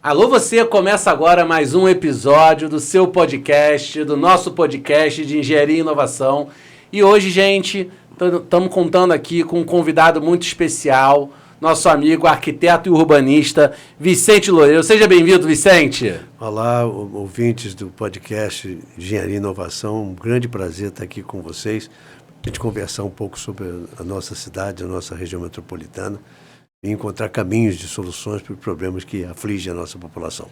Alô você, começa agora mais um episódio do seu podcast, do nosso podcast de Engenharia e Inovação. E hoje, gente, estamos contando aqui com um convidado muito especial, nosso amigo, arquiteto e urbanista, Vicente Loureiro. Seja bem-vindo, Vicente. Olá, ouvintes do podcast Engenharia e Inovação. Um grande prazer estar aqui com vocês, a gente conversar um pouco sobre a nossa cidade, a nossa região metropolitana, e encontrar caminhos de soluções para os problemas que afligem a nossa população.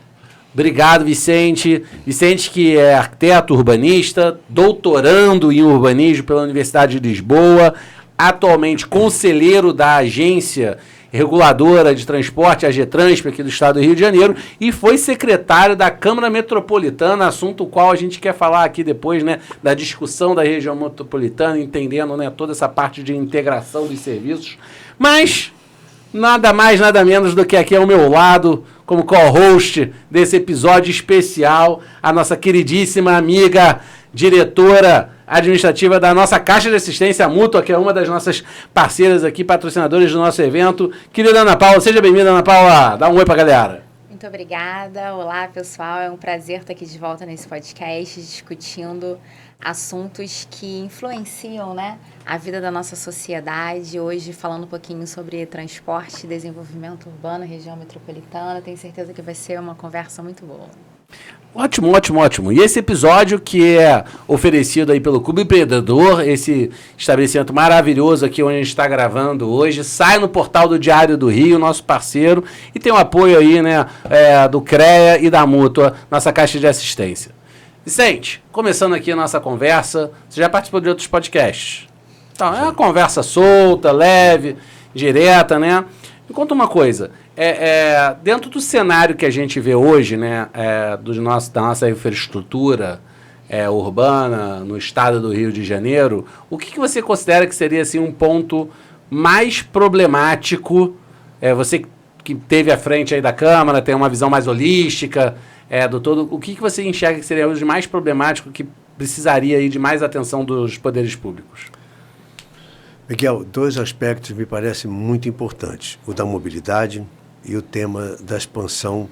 Obrigado, Vicente. Vicente, que é arquiteto urbanista, doutorando em urbanismo pela Universidade de Lisboa, atualmente conselheiro da Agência Reguladora de Transporte, a AGETRANSP, aqui do estado do Rio de Janeiro, e foi secretário da Câmara Metropolitana, assunto o qual a gente quer falar aqui depois, né, da discussão da região metropolitana, entendendo, né, toda essa parte de integração dos serviços. Mas nada mais, nada menos do que aqui ao meu lado, como co-host desse episódio especial, a nossa queridíssima amiga, diretora administrativa da nossa Caixa de Assistência Mútua, que é uma das nossas parceiras aqui, patrocinadoras do nosso evento. Querida Ana Paula, seja bem-vinda, Ana Paula. Dá um oi pra galera. Muito obrigada. Olá, pessoal. É um prazer estar aqui de volta nesse podcast, discutindo assuntos que influenciam, né, a vida da nossa sociedade. Hoje, falando um pouquinho sobre transporte, desenvolvimento urbano, região metropolitana. Tenho certeza que vai ser uma conversa muito boa. Ótimo, ótimo, ótimo. E esse episódio que é oferecido aí pelo Clube Empreendedor, esse estabelecimento maravilhoso aqui onde a gente está gravando hoje, sai no portal do Diário do Rio, nosso parceiro, e tem o apoio aí, né, do CREA e da Mútua, nossa Caixa de Assistência. Vicente, começando aqui a nossa conversa, você já participou de outros podcasts? Então, é uma conversa solta, leve, direta, né? Me conta uma coisa, dentro do cenário que a gente vê hoje, né, da nossa infraestrutura urbana no estado do Rio de Janeiro, o que você considera que seria assim, um ponto mais problemático? Você que teve à frente aí da Câmara, tem uma visão mais holística do todo, o que você enxerga que seria o mais problemático, que precisaria aí de mais atenção dos poderes públicos? Miguel, dois aspectos me parecem muito importantes, o da mobilidade e o tema da expansão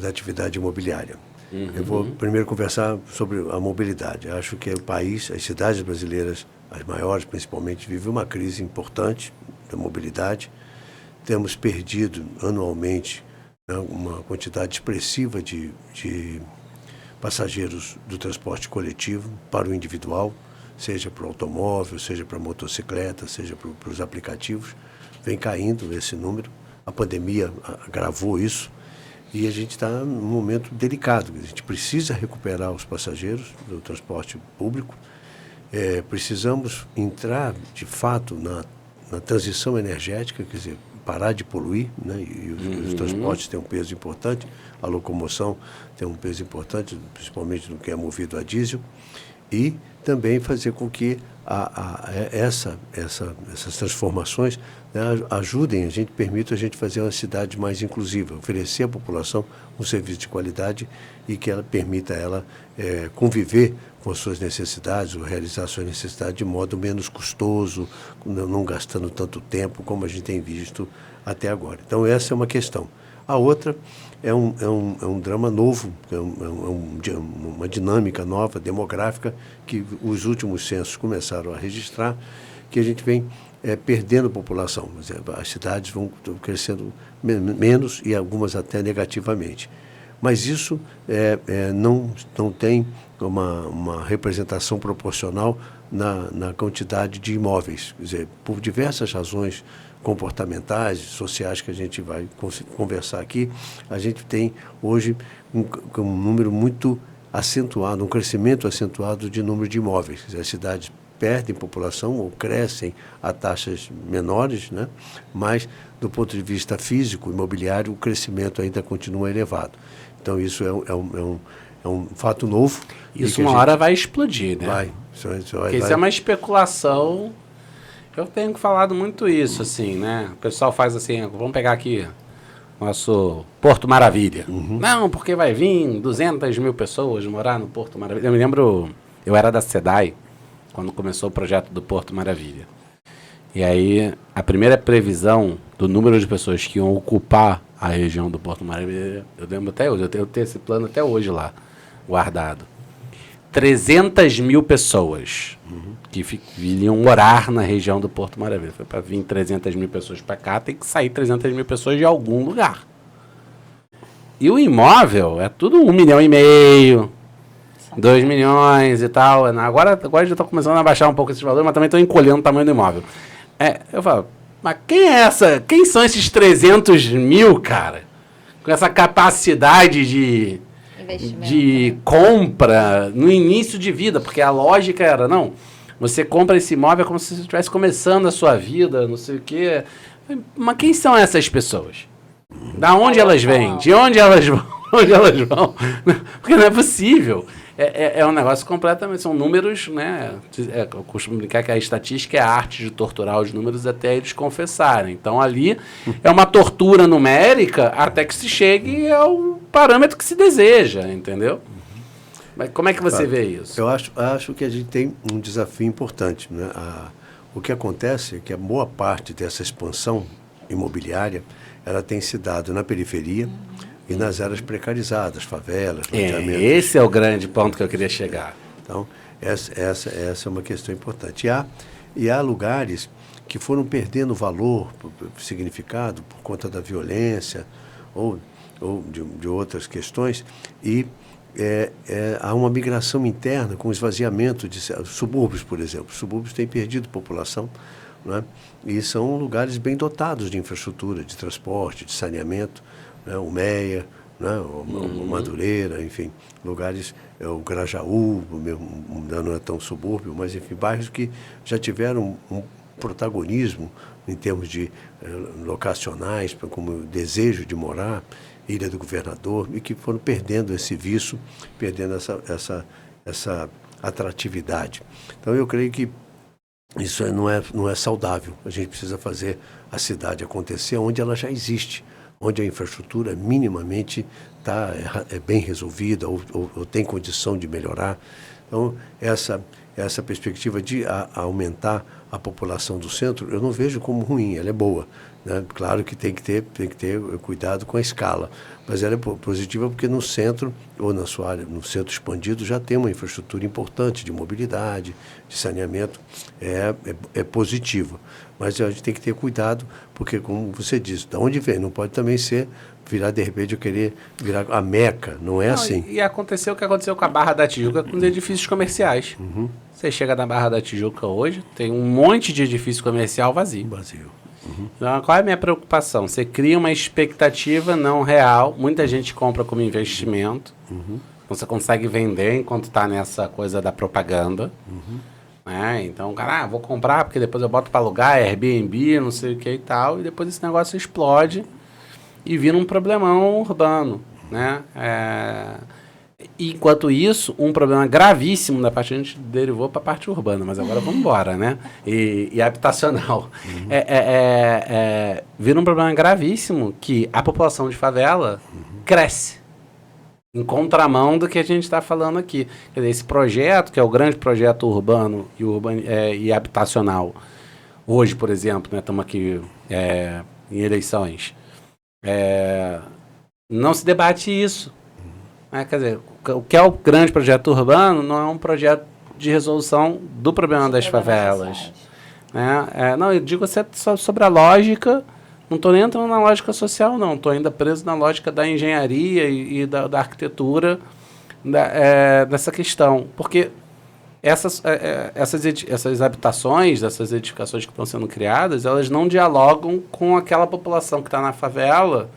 da atividade imobiliária. Uhum. Eu vou primeiro conversar sobre a mobilidade. Acho que o país, as cidades brasileiras, as maiores principalmente, vivem uma crise importante da mobilidade. Temos perdido anualmente, né, uma quantidade expressiva de passageiros do transporte coletivo para o individual, seja para o automóvel, seja para a motocicleta, seja para os aplicativos. Vem caindo esse número. A pandemia agravou isso e a gente está num momento delicado. A gente precisa recuperar os passageiros do transporte público. Precisamos entrar, de fato, na transição energética, quer dizer, parar de poluir, né? E os transportes têm um peso importante, a locomoção tem um peso importante, principalmente no que é movido a diesel, e também fazer com que essas transformações, né, ajudem, permitam a gente fazer uma cidade mais inclusiva, oferecer à população um serviço de qualidade e que ela permita ela conviver com as suas necessidades, ou realizar suas necessidades de modo menos custoso, não gastando tanto tempo como a gente tem visto até agora. Então essa é uma questão. A outra é um drama novo, uma dinâmica nova, demográfica, que os últimos censos começaram a registrar, que a gente vem perdendo população. As cidades vão crescendo menos e algumas até negativamente. Mas isso não tem uma representação proporcional na quantidade de imóveis. Quer dizer, por diversas razões comportamentais, sociais, que a gente vai conversar aqui, a gente tem hoje um número muito acentuado, um crescimento acentuado de número de imóveis. Quer dizer, as cidades perdem população ou crescem a taxas menores, né? Mas do ponto de vista físico, imobiliário, o crescimento ainda continua elevado. Então isso é um fato novo. Isso uma hora vai explodir, né? Vai. Porque isso é uma especulação. Eu tenho falado muito isso, assim, né? O pessoal faz assim, vamos pegar aqui nosso Porto Maravilha. Uhum. Não, porque vai vir 200 mil pessoas morar no Porto Maravilha. Eu me lembro, eu era da SEDAI, quando começou o projeto do Porto Maravilha. E aí, a primeira previsão do número de pessoas que iam ocupar a região do Porto Maravilha. Eu lembro até hoje, eu tenho esse plano até hoje lá, guardado. 300 mil pessoas que viriam morar na região do Porto Maravilha. Foi para vir 300 mil pessoas para cá, tem que sair 300 mil pessoas de algum lugar. E o imóvel é tudo 1,5 milhão, 2 milhões e tal. Agora já estou começando a baixar um pouco esses valores, mas também estou encolhendo o tamanho do imóvel. Eu falo, mas quem são esses 300 mil, cara? Com essa capacidade de compra no início de vida, porque a lógica era, não, você compra esse imóvel como se você estivesse começando a sua vida, não sei o quê. Mas quem são essas pessoas? Da onde elas vêm? De onde elas vão? Onde elas vão? Porque não é possível. É um negócio completamente... São números, né? Eu costumo brincar que a estatística é a arte de torturar os números até eles confessarem. Então, ali é uma tortura numérica até que se chegue ao parâmetro que se deseja, entendeu? Mas como é que você vê isso? Eu acho que a gente tem um desafio importante, né? O que acontece é que a boa parte dessa expansão imobiliária, ela tem se dado na periferia e nas áreas precarizadas, favelas, esse é o grande ponto que eu queria chegar. Então, essa é uma questão importante. E há lugares que foram perdendo valor, significado, por conta da violência ou de outras questões, e há uma migração interna com esvaziamento de subúrbios, por exemplo. Os subúrbios têm perdido população, né? E são lugares bem dotados de infraestrutura, de transporte, de saneamento, né? O Meia, né? O Madureira, enfim, lugares, o Grajaú, não é tão subúrbio, mas enfim, bairros que já tiveram um protagonismo em termos de locacionais, como desejo de morar, Ilha do Governador, e que foram perdendo esse vício, perdendo essa atratividade. Então, eu creio que isso não é saudável. A gente precisa fazer a cidade acontecer onde ela já existe, onde a infraestrutura minimamente é bem resolvida ou tem condição de melhorar. Então, essa perspectiva de aumentar a população do centro, eu não vejo como ruim, ela é boa, né? Claro que tem que ter cuidado com a escala, mas ela é positiva porque no centro, ou na sua área, no centro expandido, já tem uma infraestrutura importante de mobilidade, de saneamento, é positivo. Mas a gente tem que ter cuidado, porque, como você disse, de onde vem? Não pode também virar, de repente, eu querer virar a Meca, não é assim. E aconteceu o que aconteceu com a Barra da Tijuca, com os edifícios comerciais. Você chega na Barra da Tijuca hoje, tem um monte de edifício comercial vazio. Então, qual é a minha preocupação? Você cria uma expectativa não real, muita gente compra como investimento, você consegue vender enquanto está nessa coisa da propaganda. Né? Então, o cara, vou comprar porque depois eu boto para alugar, Airbnb, não sei o que e tal, e depois esse negócio explode e vira um problemão urbano, né? Enquanto isso, um problema gravíssimo da parte, a gente derivou para a parte urbana, mas agora vamos embora, né? E habitacional. Vira um problema gravíssimo que a população de favela cresce, em contramão do que a gente está falando aqui. Quer dizer, esse projeto, que é o grande projeto urbano e habitacional, hoje, por exemplo, né, estamos aqui em eleições, não se debate isso. Quer dizer, o que é o grande projeto urbano não é um projeto de resolução do problema das favelas. Não, eu digo só sobre a lógica, não estou nem entrando na lógica social, não. Estou ainda preso na lógica da engenharia e da arquitetura dessa questão. Porque essas habitações, essas edificações que estão sendo criadas, elas não dialogam com aquela população que está na favela,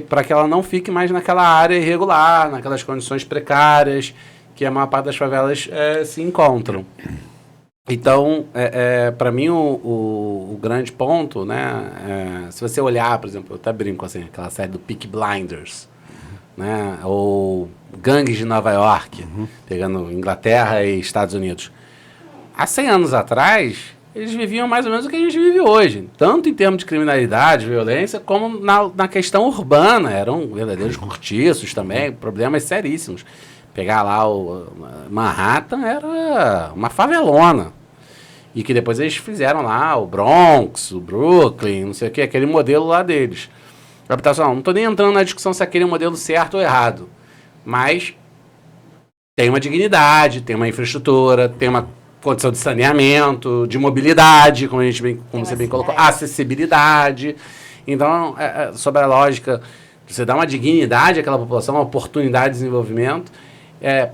para que ela não fique mais naquela área irregular, naquelas condições precárias que a maior parte das favelas se encontram. Então, para mim, o grande ponto, né, se você olhar, por exemplo, eu até brinco assim, aquela série do Peaky Blinders, né, ou Gangues de Nova York, pegando Inglaterra e Estados Unidos. Há 100 anos atrás, eles viviam mais ou menos o que a gente vive hoje, tanto em termos de criminalidade, violência, como na questão urbana. Eram verdadeiros cortiços também, problemas seríssimos. Pegar lá o Manhattan era uma favelona. E que depois eles fizeram lá o Bronx, o Brooklyn, não sei o que, aquele modelo lá deles. Habitacional. Não estou nem entrando na discussão se aquele é o modelo certo ou errado. Mas tem uma dignidade, tem uma infraestrutura, tem uma condição de saneamento, de mobilidade, como você bem colocou, acessibilidade. Então, sobre a lógica, você dá uma dignidade àquela população, uma oportunidade de desenvolvimento,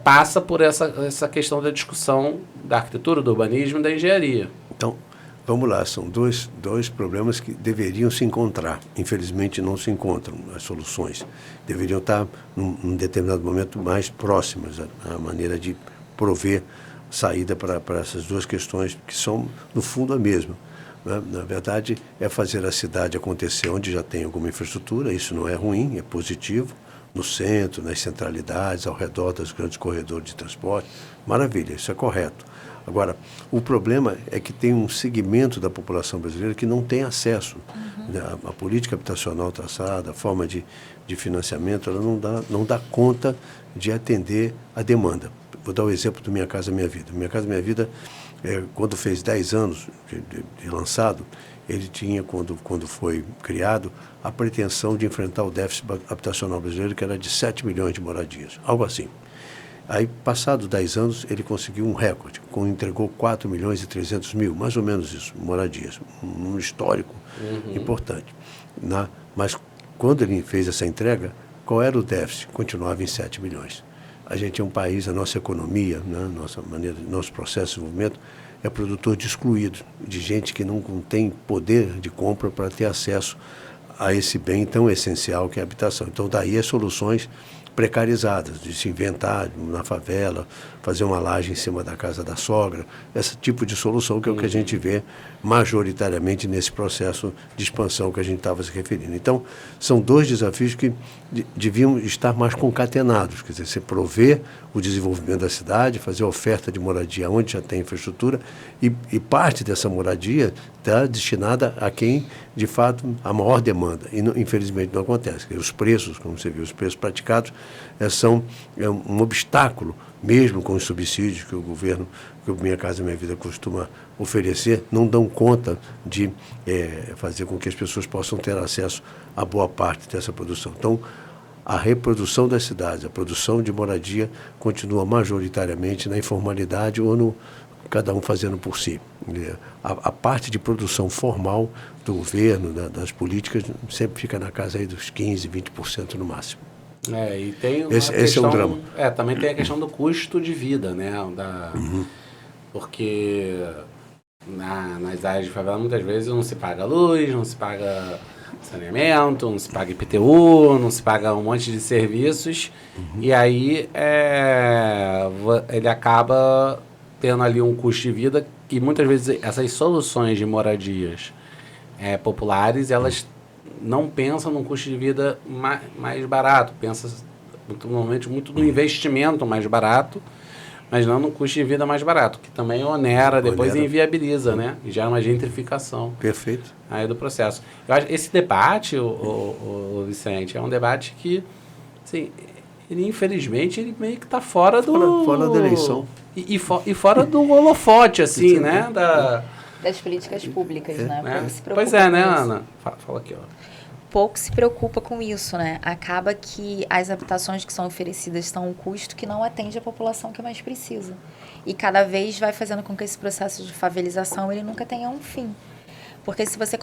passa por essa questão da discussão da arquitetura, do urbanismo e da engenharia. Então, vamos lá, são dois problemas que deveriam se encontrar. Infelizmente, não se encontram as soluções. Deveriam estar, num determinado momento, mais próximas, a maneira de prover saída para essas duas questões, que são, no fundo, a mesma. Né? Na verdade, é fazer a cidade acontecer onde já tem alguma infraestrutura, isso não é ruim, é positivo, no centro, nas centralidades, ao redor dos grandes corredores de transporte. Maravilha, isso é correto. Agora, o problema é que tem um segmento da população brasileira que não tem acesso. A política habitacional traçada, a forma de financiamento, ela não dá conta de atender a demanda. Vou dar o exemplo do Minha Casa Minha Vida. Minha Casa Minha Vida, quando fez 10 anos de lançado, ele tinha, quando foi criado, a pretensão de enfrentar o déficit habitacional brasileiro, que era de 7 milhões de moradias, algo assim. Aí, passados 10 anos, ele conseguiu um recorde, entregou 4 milhões e 300 mil, mais ou menos isso, moradias, um histórico importante. Mas, quando ele fez essa entrega, qual era o déficit? Continuava em 7 milhões. A gente é um país, a nossa economia, né, nosso processo de desenvolvimento, é produtor de excluídos, de gente que não tem poder de compra para ter acesso a esse bem tão essencial que é a habitação. Então, daí as soluções precarizadas, de se inventar na favela, fazer uma laje em cima da casa da sogra, esse tipo de solução que é o que a gente vê majoritariamente nesse processo de expansão que a gente estava se referindo. Então, são dois desafios que deviam estar mais concatenados, quer dizer, você prover o desenvolvimento da cidade, fazer oferta de moradia onde já tem infraestrutura e parte dessa moradia está destinada a quem, de fato, a maior demanda. E, infelizmente, não acontece. Os preços, como você viu, os preços praticados são um obstáculo, mesmo com os subsídios que o governo, que o Minha Casa Minha Vida costuma oferecer, não dão conta de fazer com que as pessoas possam ter acesso a boa parte dessa produção. Então, a reprodução das cidades, a produção de moradia continua majoritariamente na informalidade ou cada um fazendo por si. A parte de produção formal do governo, das políticas, sempre fica na casa aí dos 15%, 20% no máximo. E tem uma esse questão, é um drama. Também tem a questão do custo de vida, né? Porque nas áreas de favela, muitas vezes, não se paga luz, não se paga saneamento, não se paga IPTU, não se paga um monte de serviços, e aí ele acaba tendo ali um custo de vida que muitas vezes essas soluções de moradias populares, elas não pensam num custo de vida mais barato, pensa normalmente muito no investimento mais barato, mas não no custo de vida mais barato, que também onera, depois inviabiliza, né? E gera uma gentrificação. Perfeito. Aí do processo. Eu acho esse debate, o Vicente, é um debate que, assim, ele infelizmente ele meio que está fora da eleição. E fora do holofote, assim, né? Das políticas públicas, né? Pois é, né, Ana? Fala aqui, ó. Pouco se preocupa com isso, né? Acaba que as habitações que são oferecidas estão a um custo que não atende a população que mais precisa. E cada vez vai fazendo com que esse processo de favelização ele nunca tenha um fim. Porque se você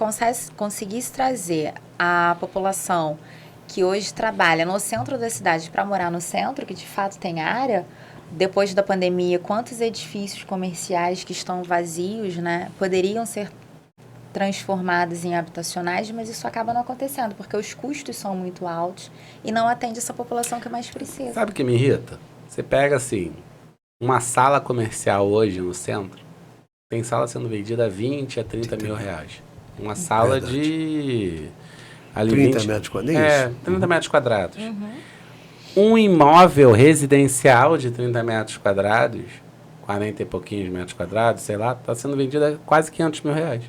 conseguisse trazer a população que hoje trabalha no centro da cidade para morar no centro, que de fato tem área, depois da pandemia, quantos edifícios comerciais que estão vazios, né, poderiam ser transformados em habitacionais, mas isso acaba não acontecendo, porque os custos são muito altos e não atende essa população que mais precisa. Sabe o que me irrita? Você pega, assim, uma sala comercial hoje no centro, tem sala sendo vendida a 20 a 30 mil reais. Uma sala de... 30 metros quadrados? 30 metros quadrados. Um imóvel residencial de 30 metros quadrados, 40 e pouquinhos metros quadrados, sei lá, está sendo vendido a quase 500 mil reais.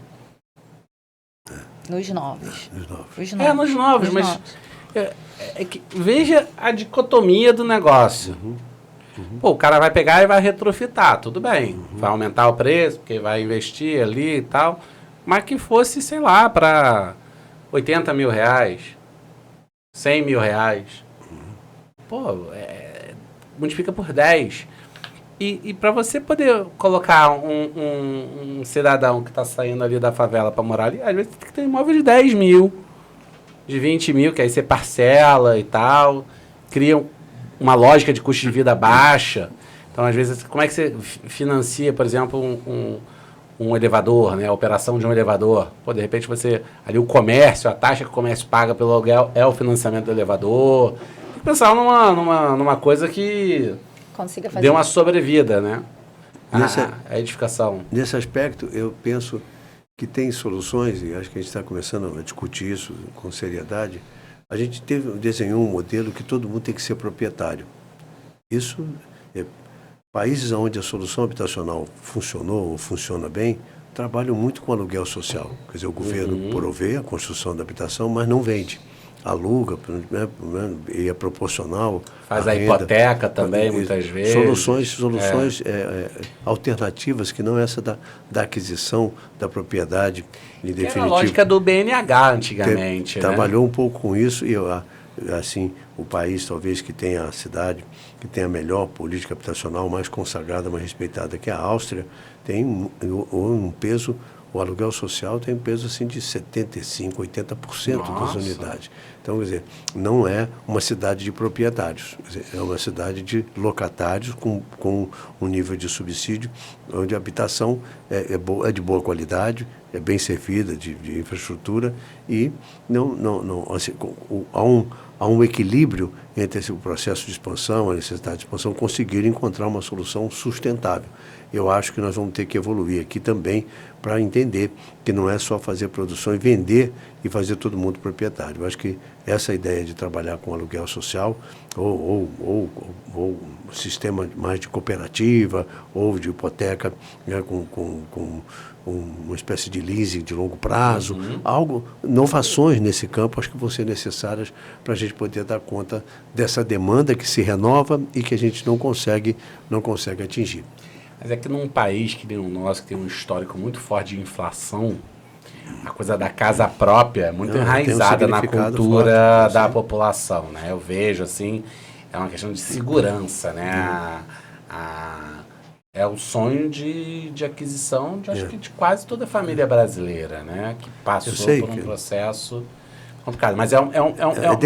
Nos novos. Nos novos, mas veja a dicotomia do negócio. Pô, o cara vai pegar e vai retrofitar, tudo bem. Vai aumentar o preço, porque vai investir ali e tal. Mas que fosse, sei lá, para 80 mil reais, 100 mil reais. Pô, multiplica por 10. E para você poder colocar um cidadão que está saindo ali da favela para morar ali, às vezes tem que ter um imóvel de 10 mil, de 20 mil, que aí você parcela e tal, cria uma lógica de custo de vida baixa. Então, às vezes, como é que você financia, por exemplo, um elevador, né? A operação de um elevador? Pô, de repente você, ali o comércio, a taxa que o comércio paga pelo aluguel é o financiamento do elevador. Tem que pensar numa coisa que Consiga fazer. dê uma sobrevida, né? A edificação. Nesse aspecto, eu penso que tem soluções, e acho que a gente está começando a discutir isso com seriedade. A gente desenhou um modelo que todo mundo tem que ser proprietário. Isso, países onde a solução habitacional funcionou ou funciona bem, trabalham muito com aluguel social. Quer dizer, o governo provê a construção da habitação, mas não vende. Aluga, né, e é proporcional. Faz a hipoteca também, muitas vezes. Soluções alternativas, que não essa da aquisição da propriedade, em definitivo. Era a lógica do BNH antigamente. Trabalhou um pouco com isso, e assim, o país talvez que tenha a cidade, que tenha a melhor política habitacional, mais consagrada, mais respeitada, que a Áustria, tem um peso. O aluguel social tem um peso assim de 75%, 80% das unidades. Então, quer dizer, não é uma cidade de proprietários, quer dizer, é uma cidade de locatários com um nível de subsídio, onde a habitação é de boa qualidade, é bem servida de infraestrutura e assim, há um equilíbrio entre esse processo de expansão, a necessidade de expansão, conseguir encontrar uma solução sustentável. Eu acho que nós vamos ter que evoluir aqui também para entender que não é só fazer produção e vender e fazer todo mundo proprietário. Eu acho que essa ideia de trabalhar com aluguel social ou um sistema mais de cooperativa ou de hipoteca, né, com uma espécie de leasing de longo prazo, inovações nesse campo acho que vão ser necessárias para a gente poder dar conta dessa demanda que se renova e que a gente não consegue atingir. Mas é que num país que nem o nosso, que tem um histórico muito forte de inflação, a coisa da casa própria é muito enraizada na cultura da população, né? Eu vejo, assim, é uma questão de segurança, né? É o sonho de aquisição acho que de quase toda a família brasileira, né? Que passou por um processo complicado. Mas é uma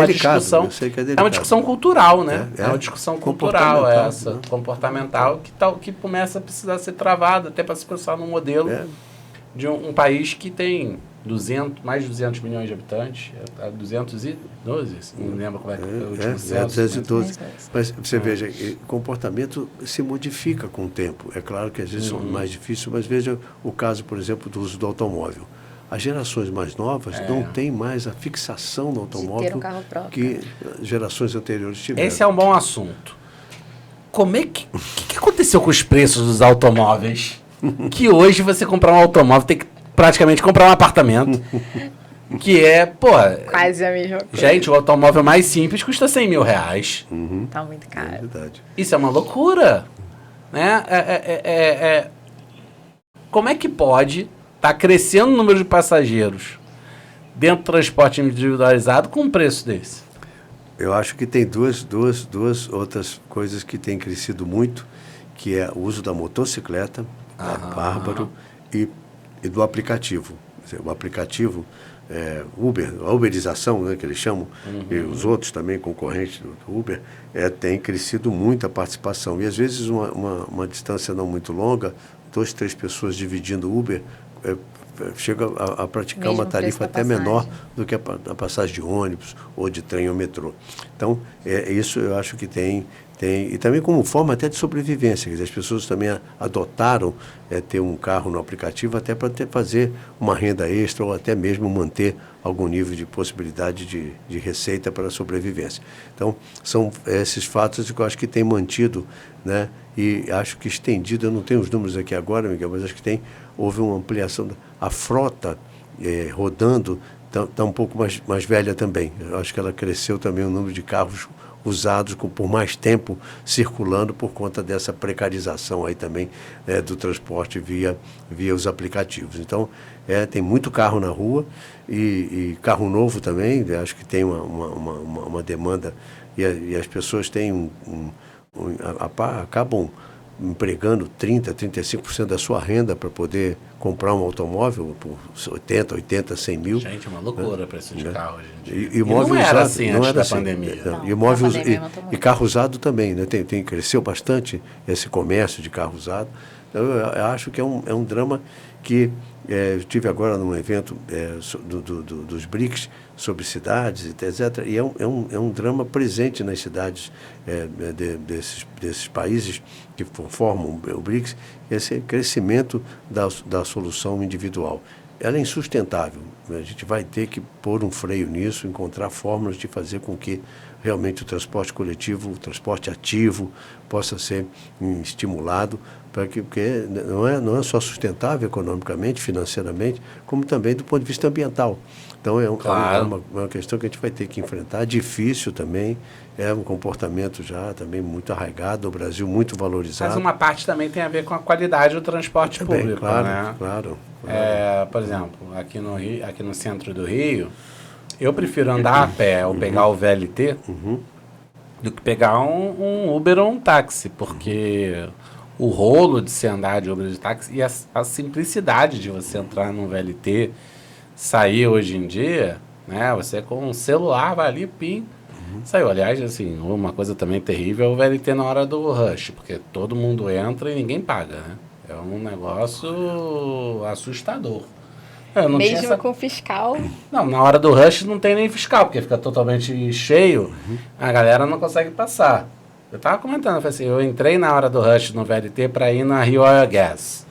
discussão. É uma discussão cultural, né? É uma discussão cultural essa, comportamental, que começa a precisar ser travada, até para se pensar num modelo de um país que tem mais de 200 milhões de habitantes, 212, não lembro como é que foi o último censo. 212. Mas você veja, o comportamento se modifica com o tempo. É claro que às vezes são mais difíceis, mas veja o caso, por exemplo, do uso do automóvel. As gerações mais novas não têm mais a fixação no automóvel de ter um carro próprio, que gerações anteriores tiveram. Esse é um bom assunto. Como é que aconteceu com os preços dos automóveis? Que hoje você comprar um automóvel tem que praticamente comprar um apartamento. Que quase a mesma coisa. Gente, o automóvel mais simples custa 100 mil reais. Tá muito caro. É verdade. Isso é uma loucura. Né? Como é que pode estar crescendo o número de passageiros dentro do transporte individualizado com um preço desse? Eu acho que tem duas outras coisas que têm crescido muito, que é o uso da motocicleta, bárbaro, e do aplicativo. Quer dizer, o aplicativo Uber, a uberização, né, que eles chamam, e os outros também concorrentes do Uber, tem crescido muito a participação. E às vezes uma distância não muito longa, 2, 3 pessoas dividindo Uber, chega a praticar mesmo uma tarifa até passagem. menor do que a passagem de ônibus ou de trem ou metrô. Então, isso eu acho que tem, e também como forma até de sobrevivência. Quer dizer, as pessoas também adotaram ter um carro no aplicativo até para fazer uma renda extra ou até mesmo manter algum nível de possibilidade de receita para a sobrevivência. Então, são esses fatos que eu acho que tem mantido, né? E acho que estendido, eu não tenho os números aqui agora, Miguel, mas acho que houve uma ampliação. A frota rodando está um pouco mais velha também. Eu acho que ela cresceu também o número de carros usados por mais tempo circulando por conta dessa precarização aí também do transporte via os aplicativos. Então, tem muito carro na rua e carro novo também, acho que tem uma demanda e as pessoas têm acabam empregando 30%, 35% da sua renda para poder comprar um automóvel por 80, 100 mil. Gente, é uma loucura preço de carro hoje em dia. E não era usado, assim antes da pandemia. E carro usado também, né? Cresceu bastante esse comércio de carro usado. Então, eu acho que é um drama que eu estive agora num evento dos BRICS sobre cidades, etc. E é um drama presente nas cidades desses países que formam o BRICS, esse crescimento da solução individual. Ela é insustentável. A gente vai ter que pôr um freio nisso, encontrar fórmulas de fazer com que realmente o transporte coletivo, o transporte ativo possa ser estimulado, porque não é só sustentável economicamente, financeiramente, como também do ponto de vista ambiental. Então, é uma questão que a gente vai ter que enfrentar, difícil também, é um comportamento já também muito arraigado, no Brasil muito valorizado. Mas uma parte também tem a ver com a qualidade do transporte público, claro, né? Claro. Por exemplo, aqui no centro do Rio, eu prefiro andar a pé ou pegar o VLT do que pegar um Uber ou um táxi, porque o rolo de se andar de Uber ou de táxi e a simplicidade de você entrar num VLT, sair hoje em dia, né? Você com um celular vai ali, pim, saiu. Aliás, assim, uma coisa também terrível é o VLT na hora do rush, porque todo mundo entra e ninguém paga, né? É um negócio assustador. Mesmo com fiscal? Não, na hora do rush não tem nem fiscal, porque fica totalmente cheio, a galera não consegue passar. Eu tava comentando, eu falei assim, eu entrei na hora do rush no VLT para ir na Rio Oil Gas.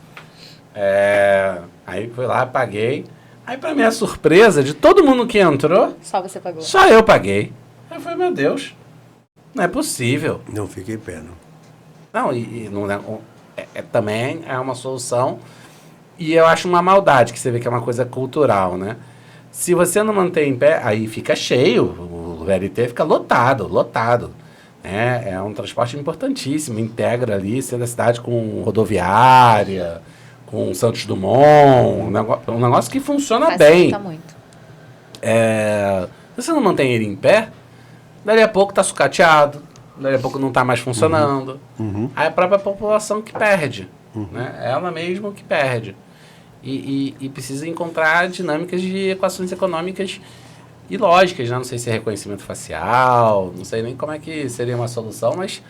Aí fui lá, paguei. Aí, para minha surpresa, de todo mundo que entrou, só você pagou? Só eu paguei. Aí eu falei, meu Deus, não é possível. Não fiquei em pé, não. Não, e não também é uma solução. E eu acho uma maldade, que você vê que é uma coisa cultural, né? Se você não mantém em pé, aí fica cheio, o VLT fica lotado. É um transporte importantíssimo, integra ali, sendo a cidade com rodoviária, com Santos Dumont, um negócio que funciona bem. Muito. Se você não mantém ele em pé, dali a pouco está sucateado, dali a pouco não está mais funcionando. Aí a própria população que perde, né? Ela mesma que perde. E precisa encontrar dinâmicas de equações econômicas e lógicas, né? Não sei se é reconhecimento facial, não sei nem como é que seria uma solução, mas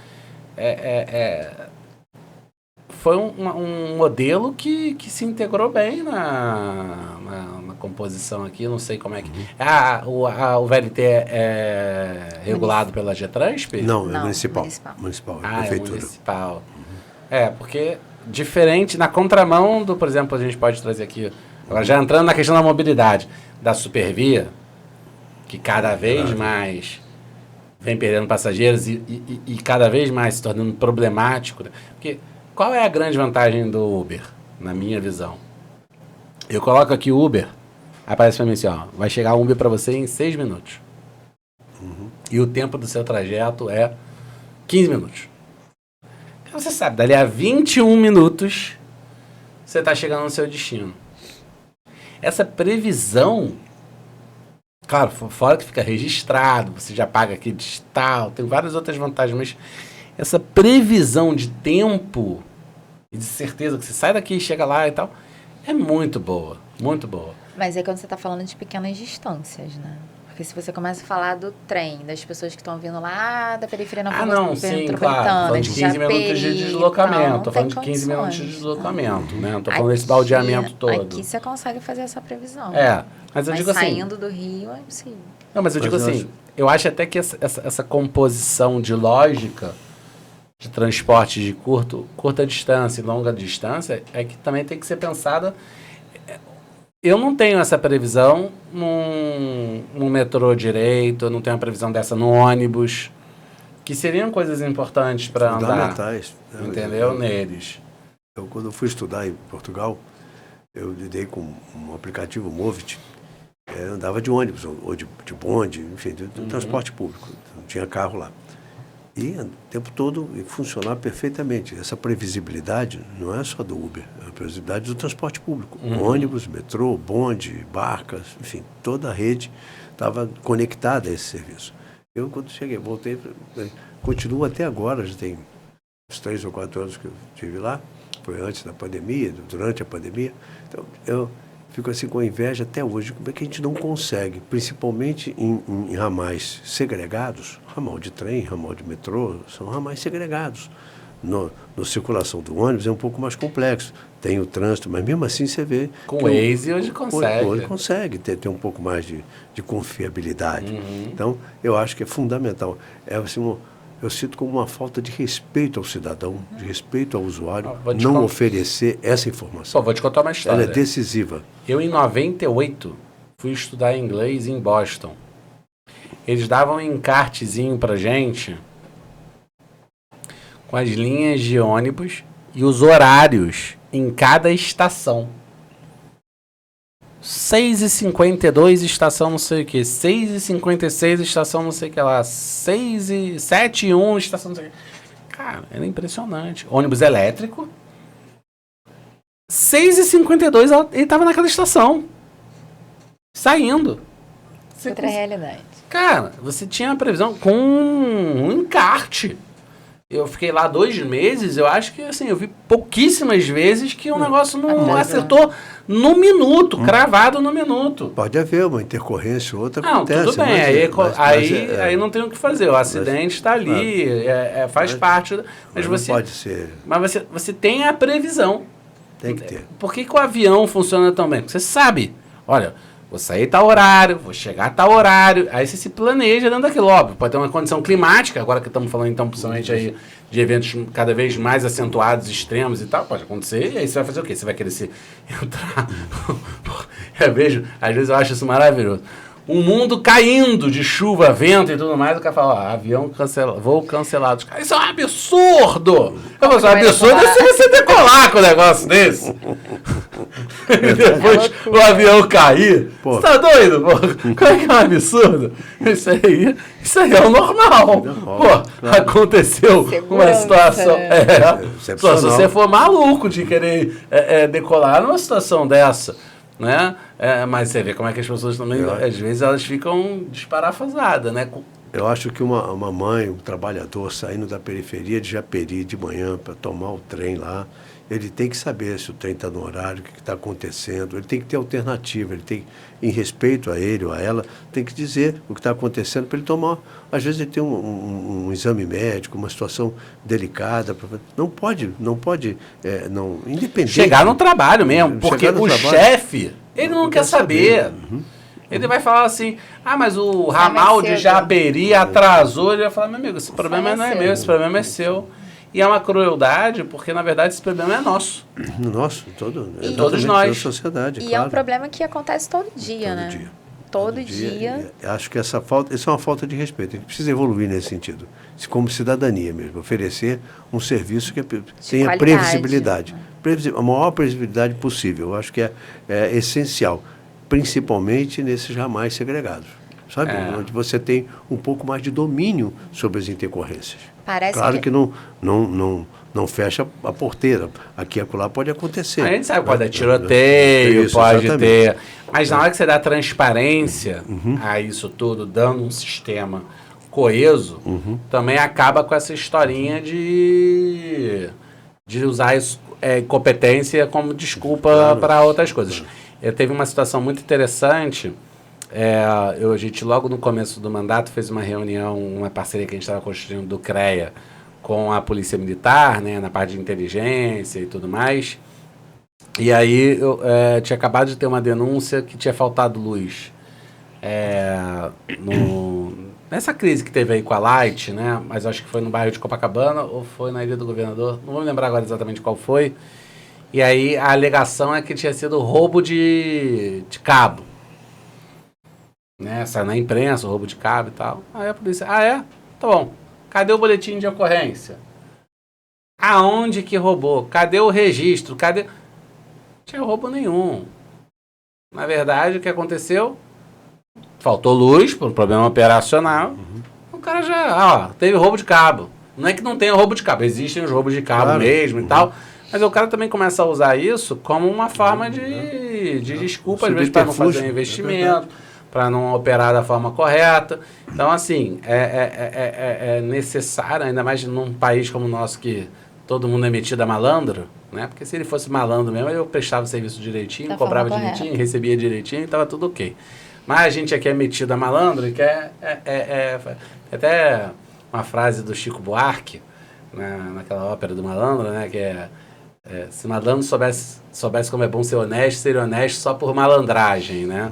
foi um modelo que se integrou bem na composição aqui, não sei como é que... O VLT é regulado pela GETRANSP? Não, é municipal. É prefeitura. É municipal. Porque diferente, na contramão do, por exemplo, a gente pode trazer aqui, agora já entrando na questão da mobilidade, da Supervia, que cada vez mais vem perdendo passageiros e cada vez mais se tornando problemático. Né? Porque qual é a grande vantagem do Uber, na minha visão? Eu coloco aqui Uber, aparece para mim assim, ó, vai chegar um Uber para você em 6 minutos. E o tempo do seu trajeto é 15 minutos. Você sabe, dali a 21 minutos, você está chegando no seu destino. Essa previsão, claro, fora que fica registrado, você já paga aqui digital, tem várias outras vantagens, mas essa previsão de tempo e de certeza que você sai daqui e chega lá e tal, é muito boa, muito boa. Mas é quando você está falando de pequenas distâncias, né? Porque se você começa a falar do trem, das pessoas que estão vindo lá da periferia não, sim, claro. Tô falando de 15 minutos de deslocamento. Tô falando de 15 minutos de deslocamento, né? Não tô falando desse baldeamento todo. Aqui você consegue fazer essa previsão. Mas eu digo assim... saindo do Rio é impossível. Não, mas eu digo assim, eu acho até que essa composição de lógica de transporte de curta distância e longa distância é que também tem que ser pensada... Eu não tenho essa previsão no metrô direito, eu não tenho a previsão dessa no ônibus, que seriam coisas importantes para andar. Fundamentais. Entendeu? Neles. Quando eu fui estudar em Portugal, eu lidei com um aplicativo Movit, andava de ônibus, ou de bonde, enfim, de transporte público, não tinha carro lá. e o tempo todo funcionar perfeitamente. Essa previsibilidade não é só do Uber, é a previsibilidade do transporte público. Ônibus, metrô, bonde, barcas, enfim, toda a rede estava conectada a esse serviço. Eu, quando cheguei, voltei, continuo até agora, já tem uns 3 ou 4 anos que eu estive lá, foi antes da pandemia, durante a pandemia. Então, eu fico assim com inveja até hoje, como é que a gente não consegue, principalmente em ramais segregados, ramal de trem, ramal de metrô, são ramais segregados. No circulação do ônibus é um pouco mais complexo, tem o trânsito, mas mesmo assim você vê... Com o Waze hoje consegue. Hoje consegue ter um pouco mais de confiabilidade. Então, eu acho que é fundamental. É assim, eu sinto como uma falta de respeito ao cidadão, de respeito ao usuário, não oferecer essa informação. Pô, vou te contar uma história. Ela é decisiva. Eu, em 98, fui estudar inglês em Boston. Eles davam um encartezinho pra gente com as linhas de ônibus e os horários em cada estação. 6h52, estação não sei o que. 6h56, estação não sei o que lá. 7h01, estação não sei o que. Cara, era impressionante. Ônibus elétrico. 6h52, ele tava naquela estação. Saindo. Outra realidade. Cara, você tinha a previsão com um encarte. Eu fiquei lá 2 meses, eu acho que assim, eu vi pouquíssimas vezes que o negócio não acertou no minuto, cravado no minuto. Pode haver uma intercorrência, outra não, acontece. Tudo bem, aí não tem o que fazer, o acidente está ali, faz parte. Mas você, não pode ser. Mas você tem a previsão. Tem que ter. Por que o avião funciona tão bem? Você sabe, olha... Vou sair tal horário, vou chegar tal horário. Aí você se planeja dentro daquilo. Óbvio, pode ter uma condição climática, agora que estamos falando, então, principalmente aí de eventos cada vez mais acentuados, extremos e tal, pode acontecer. E aí você vai fazer o quê? Você vai querer se entrar... Eu vejo, às vezes eu acho isso maravilhoso. Um mundo caindo de chuva, vento e tudo mais, o cara fala, ó, avião cancelado, voo cancelado. Isso é um absurdo! Eu falo, absurdo é se você decolar com um negócio desse. E depois o avião cair. Pô. Você tá doido, pô? Como é que é um absurdo? Isso aí é o normal. Pô, aconteceu uma situação... se você for maluco de querer decolar numa situação dessa, né? Mas você vê como é que as pessoas também, às vezes, elas ficam desparafusadas, né? Eu acho que uma mãe, um trabalhador saindo da periferia de Japeri de manhã para tomar o trem lá, ele tem que saber se o trem está no horário, o que está acontecendo, ele tem que ter alternativa, ele tem, em respeito a ele ou a ela, tem que dizer o que está acontecendo para ele tomar. Às vezes ele tem um exame médico, uma situação delicada, não pode, independente. Chegar no trabalho mesmo, porque o chefe, ele não quer saber. Ele vai falar assim, mas o ramal de Japeri atrasou, ele vai falar, meu amigo, esse problema não é meu, esse problema é seu. E é uma crueldade, porque na verdade esse problema é nosso. Nosso, todos nós. Da sociedade, e é um problema que acontece todo dia, todo né? Dia. Todo dia. Acho que isso é uma falta de respeito. A gente precisa evoluir nesse sentido. Como cidadania mesmo. Oferecer um serviço que tenha previsibilidade. A maior previsibilidade possível. Eu acho que é essencial. Principalmente nesses ramais segregados. Sabe? Onde você tem um pouco mais de domínio sobre as intercorrências. Claro que não fecha a porteira. Aqui e acolá pode acontecer. A gente sabe, pode ter tiroteio, pode ter... Mas na hora que você dá transparência a isso tudo, dando um sistema coeso, também acaba com essa historinha de usar incompetência como desculpa para outras coisas. Eu teve uma situação muito interessante... a gente logo no começo do mandato fez uma reunião, uma parceria que a gente estava construindo do CREA com a Polícia Militar, né, na parte de inteligência e tudo mais. E aí eu tinha acabado de ter uma denúncia que tinha faltado luz nessa crise que teve aí com a Light, né, mas acho que foi no bairro de Copacabana ou foi na Ilha do Governador, não vou me lembrar agora exatamente qual foi. E aí a alegação é que tinha sido roubo de cabo. Né, sai na imprensa, roubo de cabo e tal. Aí a polícia, tá bom. Cadê o boletim de ocorrência? Aonde que roubou? Cadê o registro? Não tinha roubo nenhum. Na verdade, o que aconteceu? Faltou luz por um problema operacional. O cara já, teve roubo de cabo. Não é que não tenha roubo de cabo, existem os roubos de cabo mesmo e tal, mas o cara também começa a usar isso como uma forma de desculpa, às vezes, para não fazer um investimento, para não operar da forma correta. Então, assim, é necessário, ainda mais num país como o nosso, que todo mundo é metido a malandro, né? Porque se ele fosse malandro mesmo, eu prestava o serviço direitinho, cobrava direitinho, recebia direitinho e estava tudo ok. Mas a gente aqui é metido a malandro e quer... até uma frase do Chico Buarque, né, naquela ópera do malandro, né? Que se malandro soubesse como é bom ser honesto, seria honesto só por malandragem, né?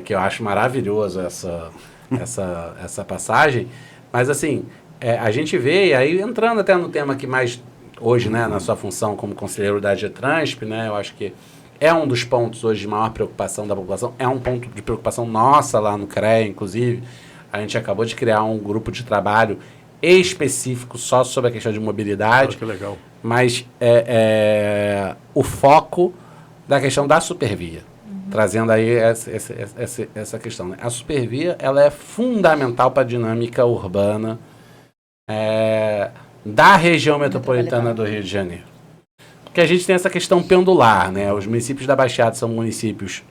Que eu acho maravilhoso essa passagem. Mas, assim, a gente vê, e aí entrando até no tema que mais hoje, né, na sua função como conselheiro da AGETRANSP, né, eu acho que é um dos pontos hoje de maior preocupação da população, é um ponto de preocupação nossa lá no CREA, inclusive. A gente acabou de criar um grupo de trabalho específico só sobre a questão de mobilidade. Que legal. Mas o foco da questão da supervia, trazendo aí essa questão. Né? A supervia, ela é fundamental para a dinâmica urbana da região metropolitana do Rio de Janeiro. Porque a gente tem essa questão pendular, né? Os municípios da Baixada são municípios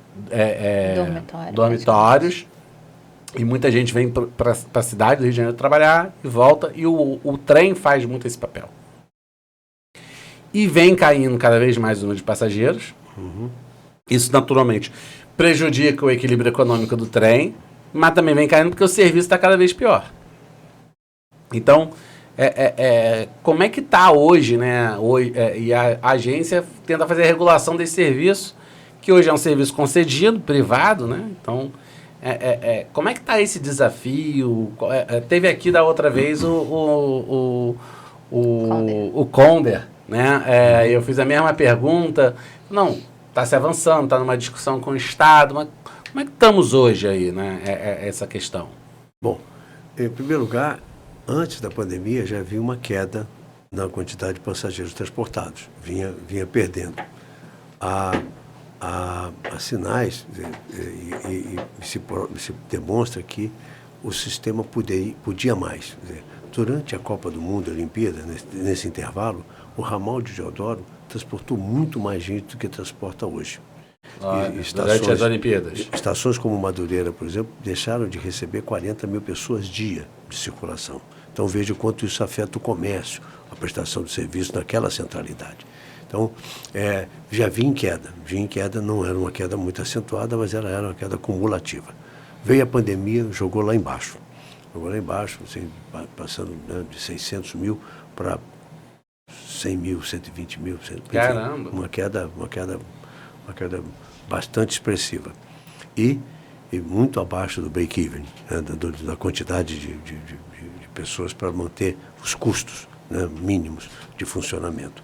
dormitórios, e muita gente vem para a cidade do Rio de Janeiro trabalhar e volta, e o trem faz muito esse papel. E vem caindo cada vez mais o número de passageiros. Isso, naturalmente, prejudica o equilíbrio econômico do trem, mas também vem caindo porque o serviço está cada vez pior. Então, como é que está hoje, né? E a agência tenta fazer a regulação desse serviço, que hoje é um serviço concedido, privado, né? Então, como é que está esse desafio? Teve aqui da outra vez o Conder, né? Eu fiz a mesma pergunta. Não, está se avançando, está numa discussão com o Estado, mas como é que estamos hoje aí, né? Essa questão. Bom, em primeiro lugar, antes da pandemia já havia uma queda na quantidade de passageiros transportados, vinha perdendo. Há sinais e se demonstra que o sistema podia mais. Durante a Copa do Mundo, a Olimpíada, nesse intervalo, o ramal de Deodoro transportou muito mais gente do que transporta hoje. Durante as Olimpíadas. Estações como Madureira, por exemplo, deixaram de receber 40 mil pessoas dia de circulação. Então veja o quanto isso afeta o comércio, a prestação de serviço naquela centralidade. Então, já vinha em queda, não era uma queda muito acentuada, mas ela era uma queda cumulativa. Veio a pandemia, jogou lá embaixo, assim, passando, né, de 600 mil para 100 mil, 120 mil. Caramba! Uma queda bastante expressiva. E muito abaixo do break-even, né, da quantidade de pessoas para manter os custos, né, mínimos de funcionamento.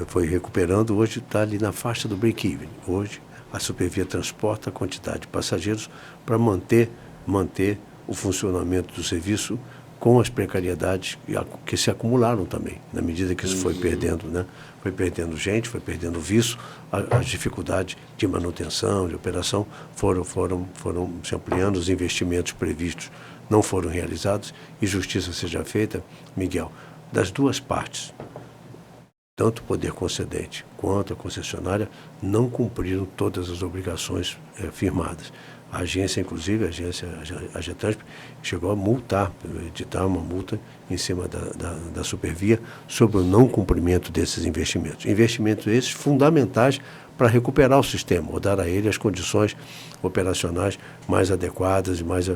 Foi recuperando, hoje está ali na faixa do break-even. Hoje a Supervia transporta a quantidade de passageiros para manter o funcionamento do serviço com as precariedades que se acumularam também, na medida que isso foi perdendo, né? Foi perdendo gente, foi perdendo visto, as dificuldades de manutenção, de operação foram se ampliando, os investimentos previstos não foram realizados, e justiça seja feita, Miguel, das duas partes. Tanto o poder concedente quanto a concessionária não cumpriram todas as obrigações firmadas. A agência, inclusive, a AGETRANSP, chegou a multar, editar uma multa em cima da Supervia sobre o não cumprimento desses investimentos. Investimentos esses fundamentais para recuperar o sistema, ou dar a ele as condições operacionais mais adequadas e mais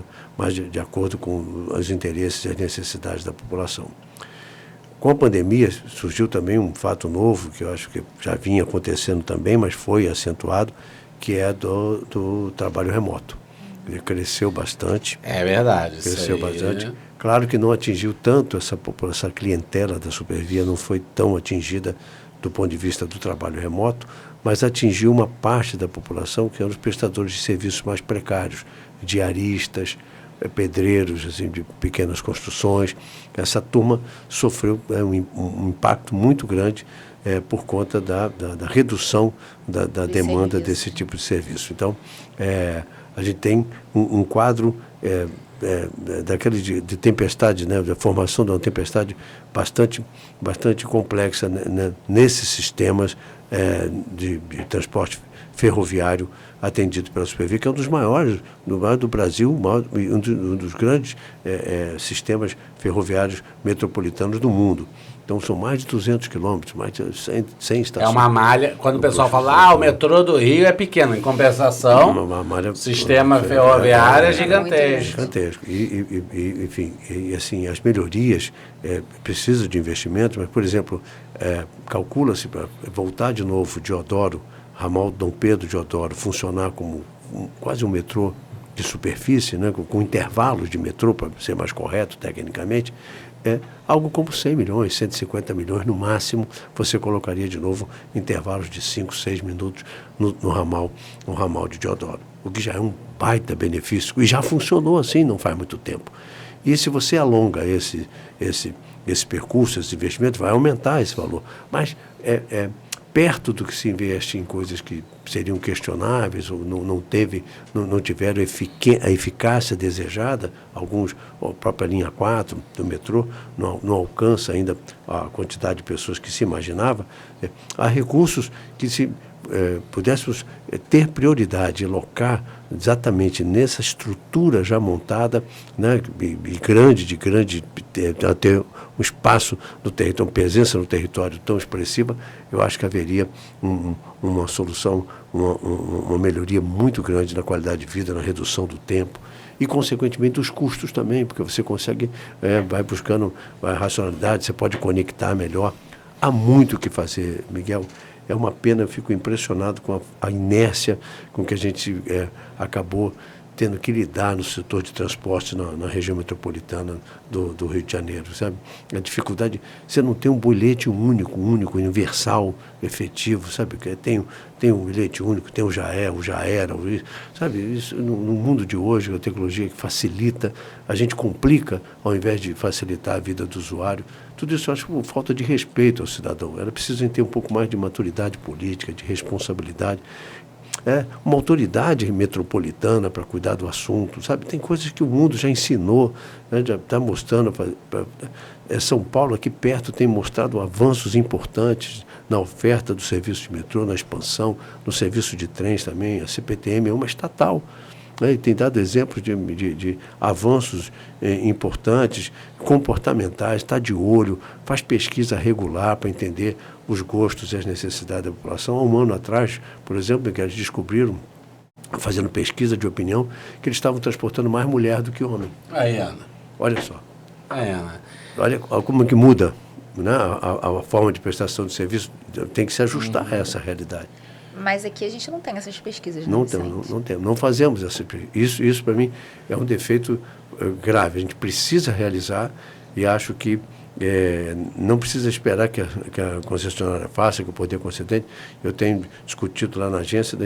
de acordo com os interesses e as necessidades da população. Com a pandemia, surgiu também um fato novo, que eu acho que já vinha acontecendo também, mas foi acentuado, que é do trabalho remoto. Ele cresceu bastante. É verdade. Cresceu bastante. Claro que não atingiu tanto essa clientela da Supervia, não foi tão atingida do ponto de vista do trabalho remoto, mas atingiu uma parte da população que eram os prestadores de serviços mais precários, diaristas, pedreiros, assim, de pequenas construções. Essa turma sofreu um impacto muito grande por conta da redução da demanda desse tipo de serviço. Então, a gente tem um quadro daquele de tempestade, né, da formação de uma tempestade bastante complexa, né, nesses sistemas de transporte ferroviário atendido pela Supervia, que é um dos maiores do Brasil, um dos grandes sistemas ferroviários metropolitanos do mundo. Então, são mais de 200 quilômetros, mais de 100 estações. É uma malha. Quando o pessoal fala, o metrô do Rio é pequeno. Em compensação, o sistema ferroviário é gigantesco. Gigantesco. Enfim, assim, as melhorias precisam de investimento, mas, por exemplo, calcula-se para voltar de novo Deodoro, ramal Dom Pedro Deodoro, funcionar como quase um metrô de superfície, né, com intervalos de metrô, para ser mais correto tecnicamente, algo como 100 milhões, 150 milhões no máximo, você colocaria de novo intervalos de 5, 6 minutos no ramal de Deodoro, o que já é um baita benefício, e já funcionou assim não faz muito tempo. E se você alonga esse percurso, esse investimento, vai aumentar esse valor, mas perto do que se investe em coisas que seriam questionáveis ou não tiveram a eficácia desejada, alguns, a própria linha 4 do metrô não alcança ainda a quantidade de pessoas que se imaginava. Há recursos que se pudéssemos ter prioridade e alocar exatamente nessa estrutura já montada, né, ter um espaço no território, uma presença no território tão expressiva, eu acho que haveria uma solução, uma melhoria muito grande na qualidade de vida, na redução do tempo e, consequentemente, dos custos também, porque você consegue, vai buscando a racionalidade, você pode conectar melhor. Há muito o que fazer, Miguel. É uma pena, eu fico impressionado com a inércia com que a gente acabou tendo que lidar no setor de transporte na região metropolitana do Rio de Janeiro, sabe? A dificuldade, você não tem um bilhete único, universal, efetivo, sabe? Tem um bilhete único, tem o já era, sabe? Isso, no mundo de hoje, a tecnologia que facilita, a gente complica ao invés de facilitar a vida do usuário. Tudo isso eu acho por falta de respeito ao cidadão. Ela precisa ter um pouco mais de maturidade política, de responsabilidade. Uma autoridade metropolitana para cuidar do assunto, sabe? Tem coisas que o mundo já ensinou, né? Já está mostrando. São Paulo, aqui perto, tem mostrado avanços importantes na oferta do serviço de metrô, na expansão, no serviço de trens também. A CPTM é uma estatal, né? E tem dado exemplos de avanços importantes, comportamentais, está de olho, faz pesquisa regular para entender os gostos e as necessidades da população. Há um ano atrás, por exemplo, que eles descobriram, fazendo pesquisa de opinião, que eles estavam transportando mais mulher do que homem. Aí, Ana. Olha só. Aí, Ana. Olha como que muda, né? A forma de prestação de serviço tem que se ajustar a essa realidade. Mas aqui a gente não tem essas pesquisas, não temos, não fazemos essa pesquisa. Isso para mim é um defeito grave. A gente precisa realizar e acho que não precisa esperar que a concessionária faça, que o poder concedente. Eu tenho discutido lá na agência,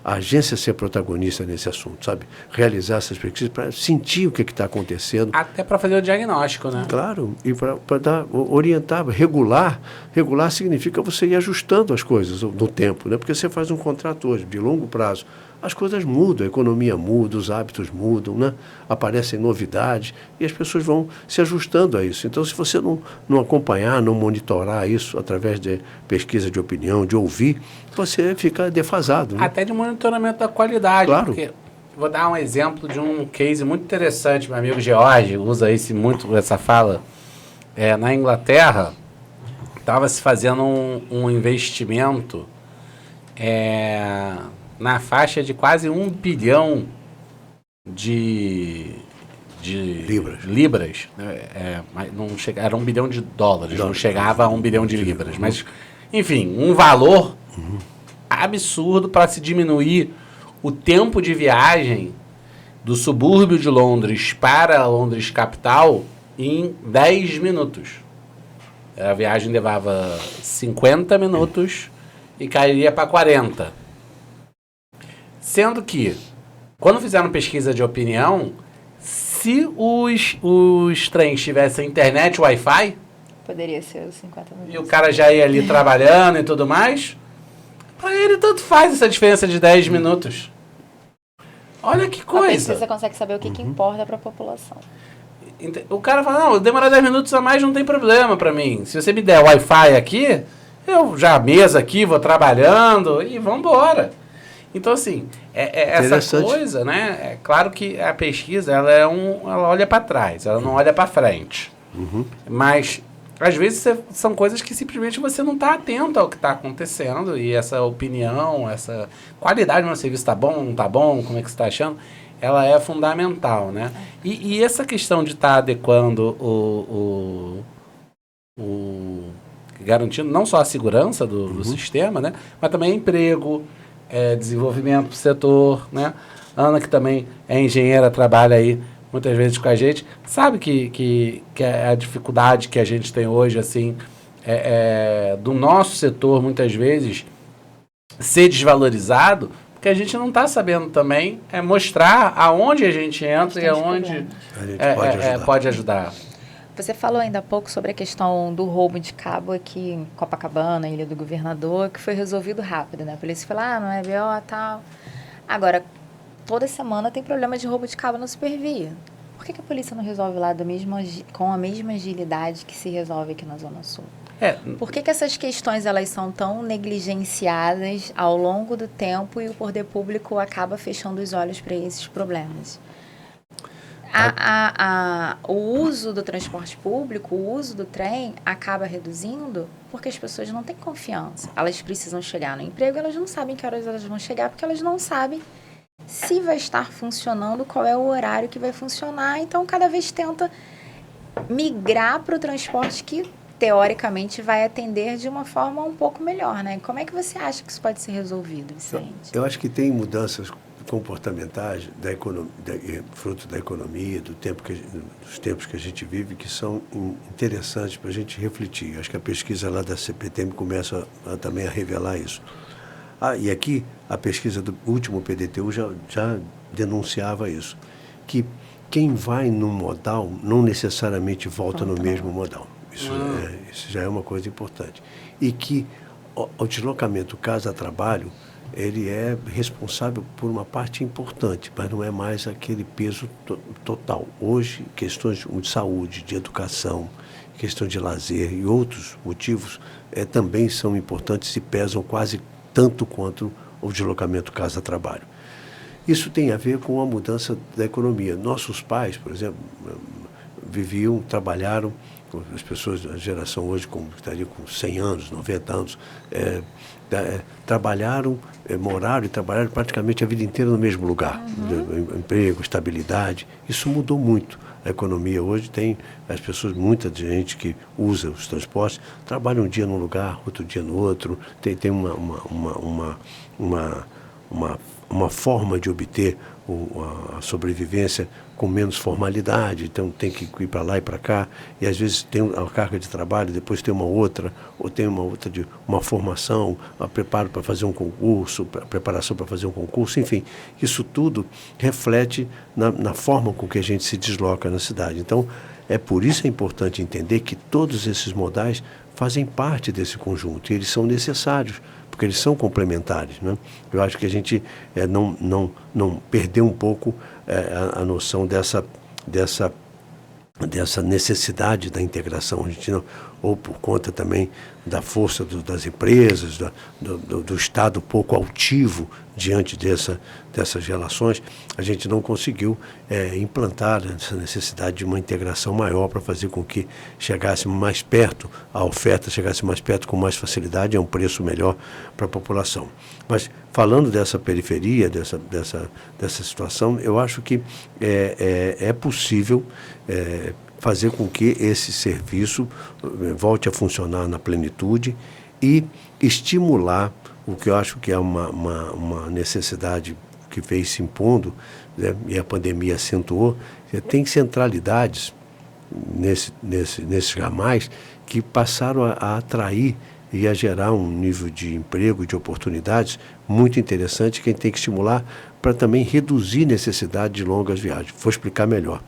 a agência ser protagonista nesse assunto, sabe? Realizar essas pesquisas para sentir o que está acontecendo. Até para fazer o diagnóstico, né? Claro, e para orientar, regular. Regular significa você ir ajustando as coisas no tempo, né? Porque você faz um contrato hoje de longo prazo, as coisas mudam, a economia muda, os hábitos mudam, né? Aparecem novidades e as pessoas vão se ajustando a isso. Então, se você não acompanhar, não monitorar isso através de pesquisa de opinião, de ouvir, você fica defasado. Né? Até de monitoramento da qualidade. Claro. Porque vou dar um exemplo de um case muito interessante, meu amigo George usa muito essa fala. Na Inglaterra, estava se fazendo um investimento na faixa de quase 1 bilhão de libras. Não era 1 bilhão de dólares, não chegava a 1 bilhão de libras. Mas, enfim, um valor absurdo para se diminuir o tempo de viagem do subúrbio de Londres para Londres capital em 10 minutos. A viagem levava 50 minutos e cairia para 40. Sendo que, quando fizeram pesquisa de opinião, se os trens tivessem internet Wi-Fi... Poderia ser os 50 minutos. E o cara já ia ali trabalhando e tudo mais, para ele tanto faz essa diferença de 10 minutos. Olha que A coisa. pesquisa consegue saber o que importa para a população. O cara fala, não, demorar 10 minutos a mais não tem problema para mim. Se você me der Wi-Fi aqui, eu já mesa aqui, vou trabalhando e vamos embora. Então, assim, essa coisa, né? É claro que a pesquisa, ela olha para trás, ela não olha para frente. Mas, às vezes, são coisas que simplesmente você não está atento ao que está acontecendo e essa opinião, essa qualidade do meu serviço está bom, não está bom, como é que você está achando, ela é fundamental, né? E essa questão de estar adequando garantindo não só a segurança do sistema, né? Mas também emprego, desenvolvimento do setor, né? Ana, que também é engenheira, trabalha aí muitas vezes com a gente, sabe que a dificuldade que a gente tem hoje, assim, do nosso setor, muitas vezes, ser desvalorizado, porque a gente não está sabendo também mostrar aonde a gente entra e aonde a gente pode ajudar. Você falou ainda há pouco sobre a questão do roubo de cabo aqui em Copacabana, Ilha do Governador, que foi resolvido rápido, né? A polícia falou, não é BO, tal. Agora, toda semana tem problema de roubo de cabo no Supervia. Por que a polícia não resolve lá com a mesma agilidade que se resolve aqui na Zona Sul? Por que essas questões elas são tão negligenciadas ao longo do tempo e o poder público acaba fechando os olhos para esses problemas? O uso do transporte público, o uso do trem acaba reduzindo porque as pessoas não têm confiança. Elas precisam chegar no emprego, elas não sabem que horas elas vão chegar porque elas não sabem se vai estar funcionando, qual é o horário que vai funcionar. Então, cada vez tenta migrar para o transporte que, teoricamente, vai atender de uma forma um pouco melhor, né? Como é que você acha que isso pode ser resolvido, Vicente? Eu acho que tem mudanças comportamentais fruto da economia, dos tempos que a gente vive, que são interessantes para a gente refletir. Acho que a pesquisa lá da CPTM começa também a revelar isso. E aqui a pesquisa do último PDTU já denunciava isso, que quem vai no modal não necessariamente volta no mesmo modal. Isso já é uma coisa importante. E que o deslocamento casa-trabalho, ele é responsável por uma parte importante, mas não é mais aquele peso total. Hoje, questões de saúde, de educação, questão de lazer e outros motivos também são importantes e pesam quase tanto quanto o deslocamento casa-trabalho. Isso tem a ver com a mudança da economia. Nossos pais, por exemplo, trabalharam, as pessoas, a geração hoje estaria com 100 anos, 90 anos, trabalharam, moraram e trabalharam praticamente a vida inteira no mesmo lugar. Emprego, estabilidade, isso mudou muito. A economia hoje tem muita gente que usa os transportes, trabalha um dia num lugar, outro dia no outro, tem uma forma de obter a sobrevivência com menos formalidade, então tem que ir para lá e para cá, e às vezes tem a carga de trabalho, depois tem uma outra, ou tem uma formação, a preparo para fazer um concurso, a preparação para fazer um concurso, enfim, isso tudo reflete na forma com que a gente se desloca na cidade. Então, por isso é importante entender que todos esses modais fazem parte desse conjunto, e eles são necessários, porque eles são complementares, né? Eu acho que a gente não perdeu um pouco a noção dessa necessidade da integração. A gente ou por conta também da força das empresas, do Estado pouco altivo diante dessas relações, a gente não conseguiu implantar essa necessidade de uma integração maior para fazer com que chegasse mais perto, a oferta chegasse mais perto com mais facilidade, a um preço melhor para a população. Mas falando dessa periferia, dessa situação, eu acho que é possível fazer com que esse serviço volte a funcionar na plenitude e estimular o que eu acho que é uma necessidade que veio se impondo, né, e a pandemia acentuou. Tem centralidades nesses ramais que passaram a atrair e a gerar um nível de emprego, de oportunidades muito interessante que a gente tem que estimular para também reduzir necessidade de longas viagens. Vou explicar melhor.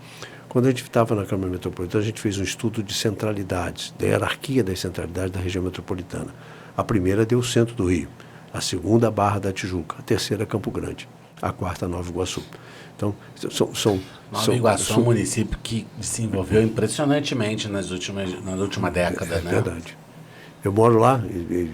Quando a gente estava na Câmara Metropolitana, a gente fez um estudo de centralidades, da hierarquia das centralidades da região metropolitana. A primeira deu o centro do Rio, a segunda a Barra da Tijuca, a terceira Campo Grande. a quarta Nova Iguaçu. Então, Nova Iguaçu é um município que se desenvolveu impressionantemente na última década, né? Verdade. Eu moro lá e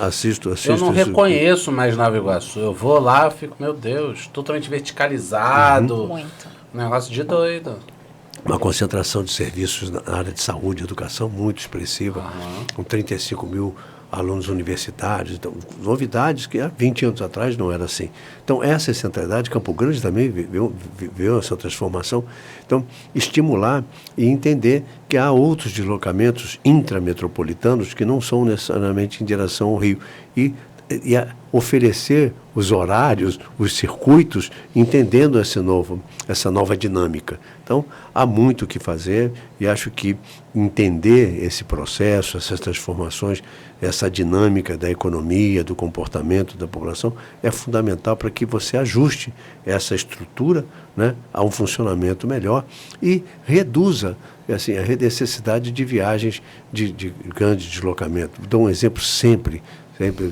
assisto. Eu não reconheço mais Nova Iguaçu. Eu vou lá e fico, meu Deus, totalmente verticalizado. Muito. Um negócio de doido. Uma concentração de serviços na área de saúde e educação muito expressiva, com 35 mil alunos universitários, então, novidades que há 20 anos atrás não era assim. Então, essa centralidade, Campo Grande também viveu essa transformação. Então, estimular e entender que há outros deslocamentos intrametropolitanos que não são necessariamente em direção ao Rio. E oferecer os horários, os circuitos, entendendo essa nova dinâmica. Então, há muito o que fazer e acho que entender esse processo, essas transformações, essa dinâmica da economia, do comportamento da população, é fundamental para que você ajuste essa estrutura, né, a um funcionamento melhor e reduza assim, a necessidade de viagens de grande deslocamento. Dou um exemplo sempre,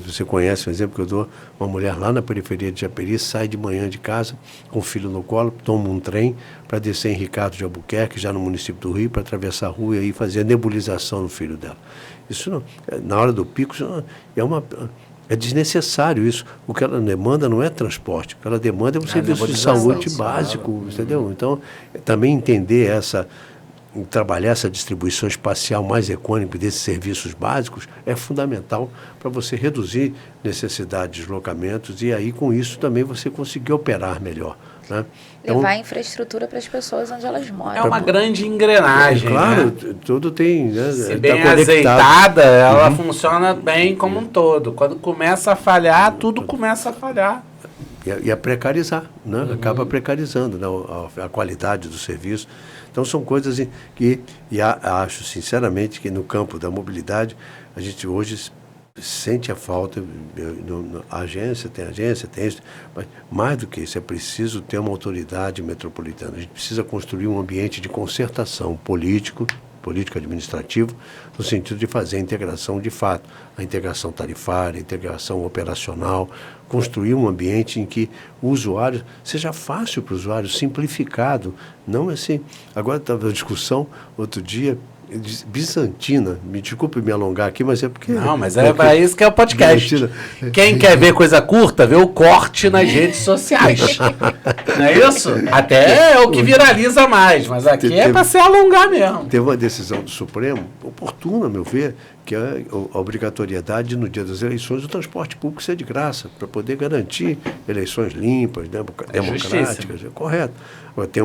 você conhece um exemplo que eu dou, uma mulher lá na periferia de Japeri sai de manhã de casa com o filho no colo, toma um trem para descer em Ricardo de Albuquerque, já no município do Rio, para atravessar a rua e fazer a nebulização no filho dela. Isso não, na hora do pico, é desnecessário isso. O que ela demanda não é transporte, o que ela demanda é um serviço de saúde básico, entendeu? Então, também entender trabalhar essa distribuição espacial mais econômica desses serviços básicos é fundamental para você reduzir necessidade de deslocamentos e aí com isso também você conseguir operar melhor, né? Levar infraestrutura para as pessoas onde elas moram. É uma grande engrenagem, claro, né? Tudo tem, né? Se bem azeitada, ela funciona bem como um todo. Quando começa a falhar, tudo começa a falhar. E a precarizar, né? Acaba precarizando, né? A qualidade do serviço. Então, são coisas que acho, sinceramente, que no campo da mobilidade, a gente hoje sente a falta. A agência tem isso, mas mais do que isso, é preciso ter uma autoridade metropolitana. A gente precisa construir um ambiente de concertação político administrativo, no sentido de fazer a integração de fato, a integração tarifária, a integração operacional, construir um ambiente em que o usuário seja fácil para o usuário, simplificado, não assim. Agora estava a discussão outro dia bizantina, me desculpe me alongar aqui, mas é porque... Não, mas é para isso que é o podcast. Bizantina. Quem quer ver coisa curta, vê o corte nas redes sociais. Não é isso? Até é o que viraliza mais, mas aqui é para se alongar mesmo. Teve uma decisão do Supremo, oportuna, a meu ver, que é a obrigatoriedade no dia das eleições do transporte público ser de graça, para poder garantir eleições limpas, democráticas, correto. Agora, tem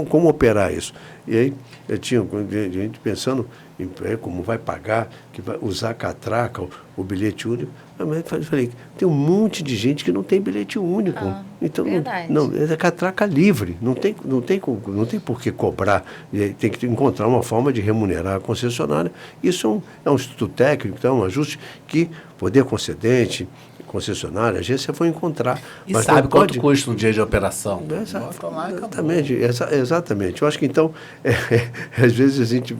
como operar isso. E aí, eu tinha gente pensando em como vai pagar, que vai usar a catraca, o bilhete único. Mas eu falei, tem um monte de gente que não tem bilhete único. Então, não, é catraca livre, não tem por que cobrar. Tem que encontrar uma forma de remunerar a concessionária. Isso é um instituto técnico, então, um ajuste que poder concedente, concessionária, a agência foi encontrar. E mas sabe quanto custa um dia de operação? Exatamente. Eu acho que, então, às vezes a gente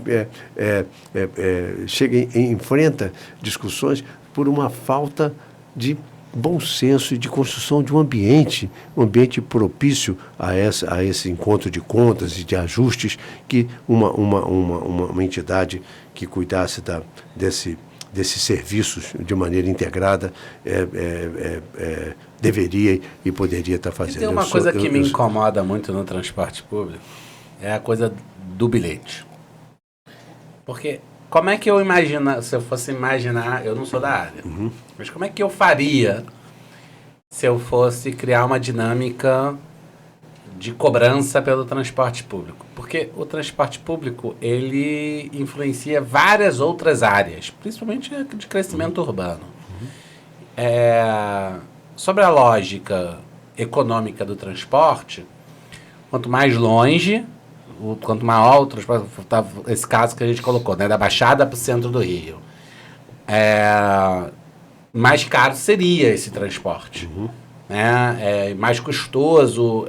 enfrenta discussões por uma falta de bom senso e de construção de um ambiente propício a esse encontro de contas e de ajustes que uma entidade que cuidasse desses serviços de maneira integrada deveria e poderia estar fazendo. E tem uma coisa que me incomoda muito no transporte público, é a coisa do bilhete. Porque como é que eu imagino, se eu fosse imaginar, eu não sou da área, mas como é que eu faria se eu fosse criar uma dinâmica de cobrança pelo transporte público? Porque o transporte público, ele influencia várias outras áreas, principalmente de crescimento urbano. Sobre a lógica econômica do transporte, quanto mais longe, quanto maior o transporte, esse caso que a gente colocou, né, da Baixada para o centro do Rio, mais caro seria esse transporte. Né? Mais custoso,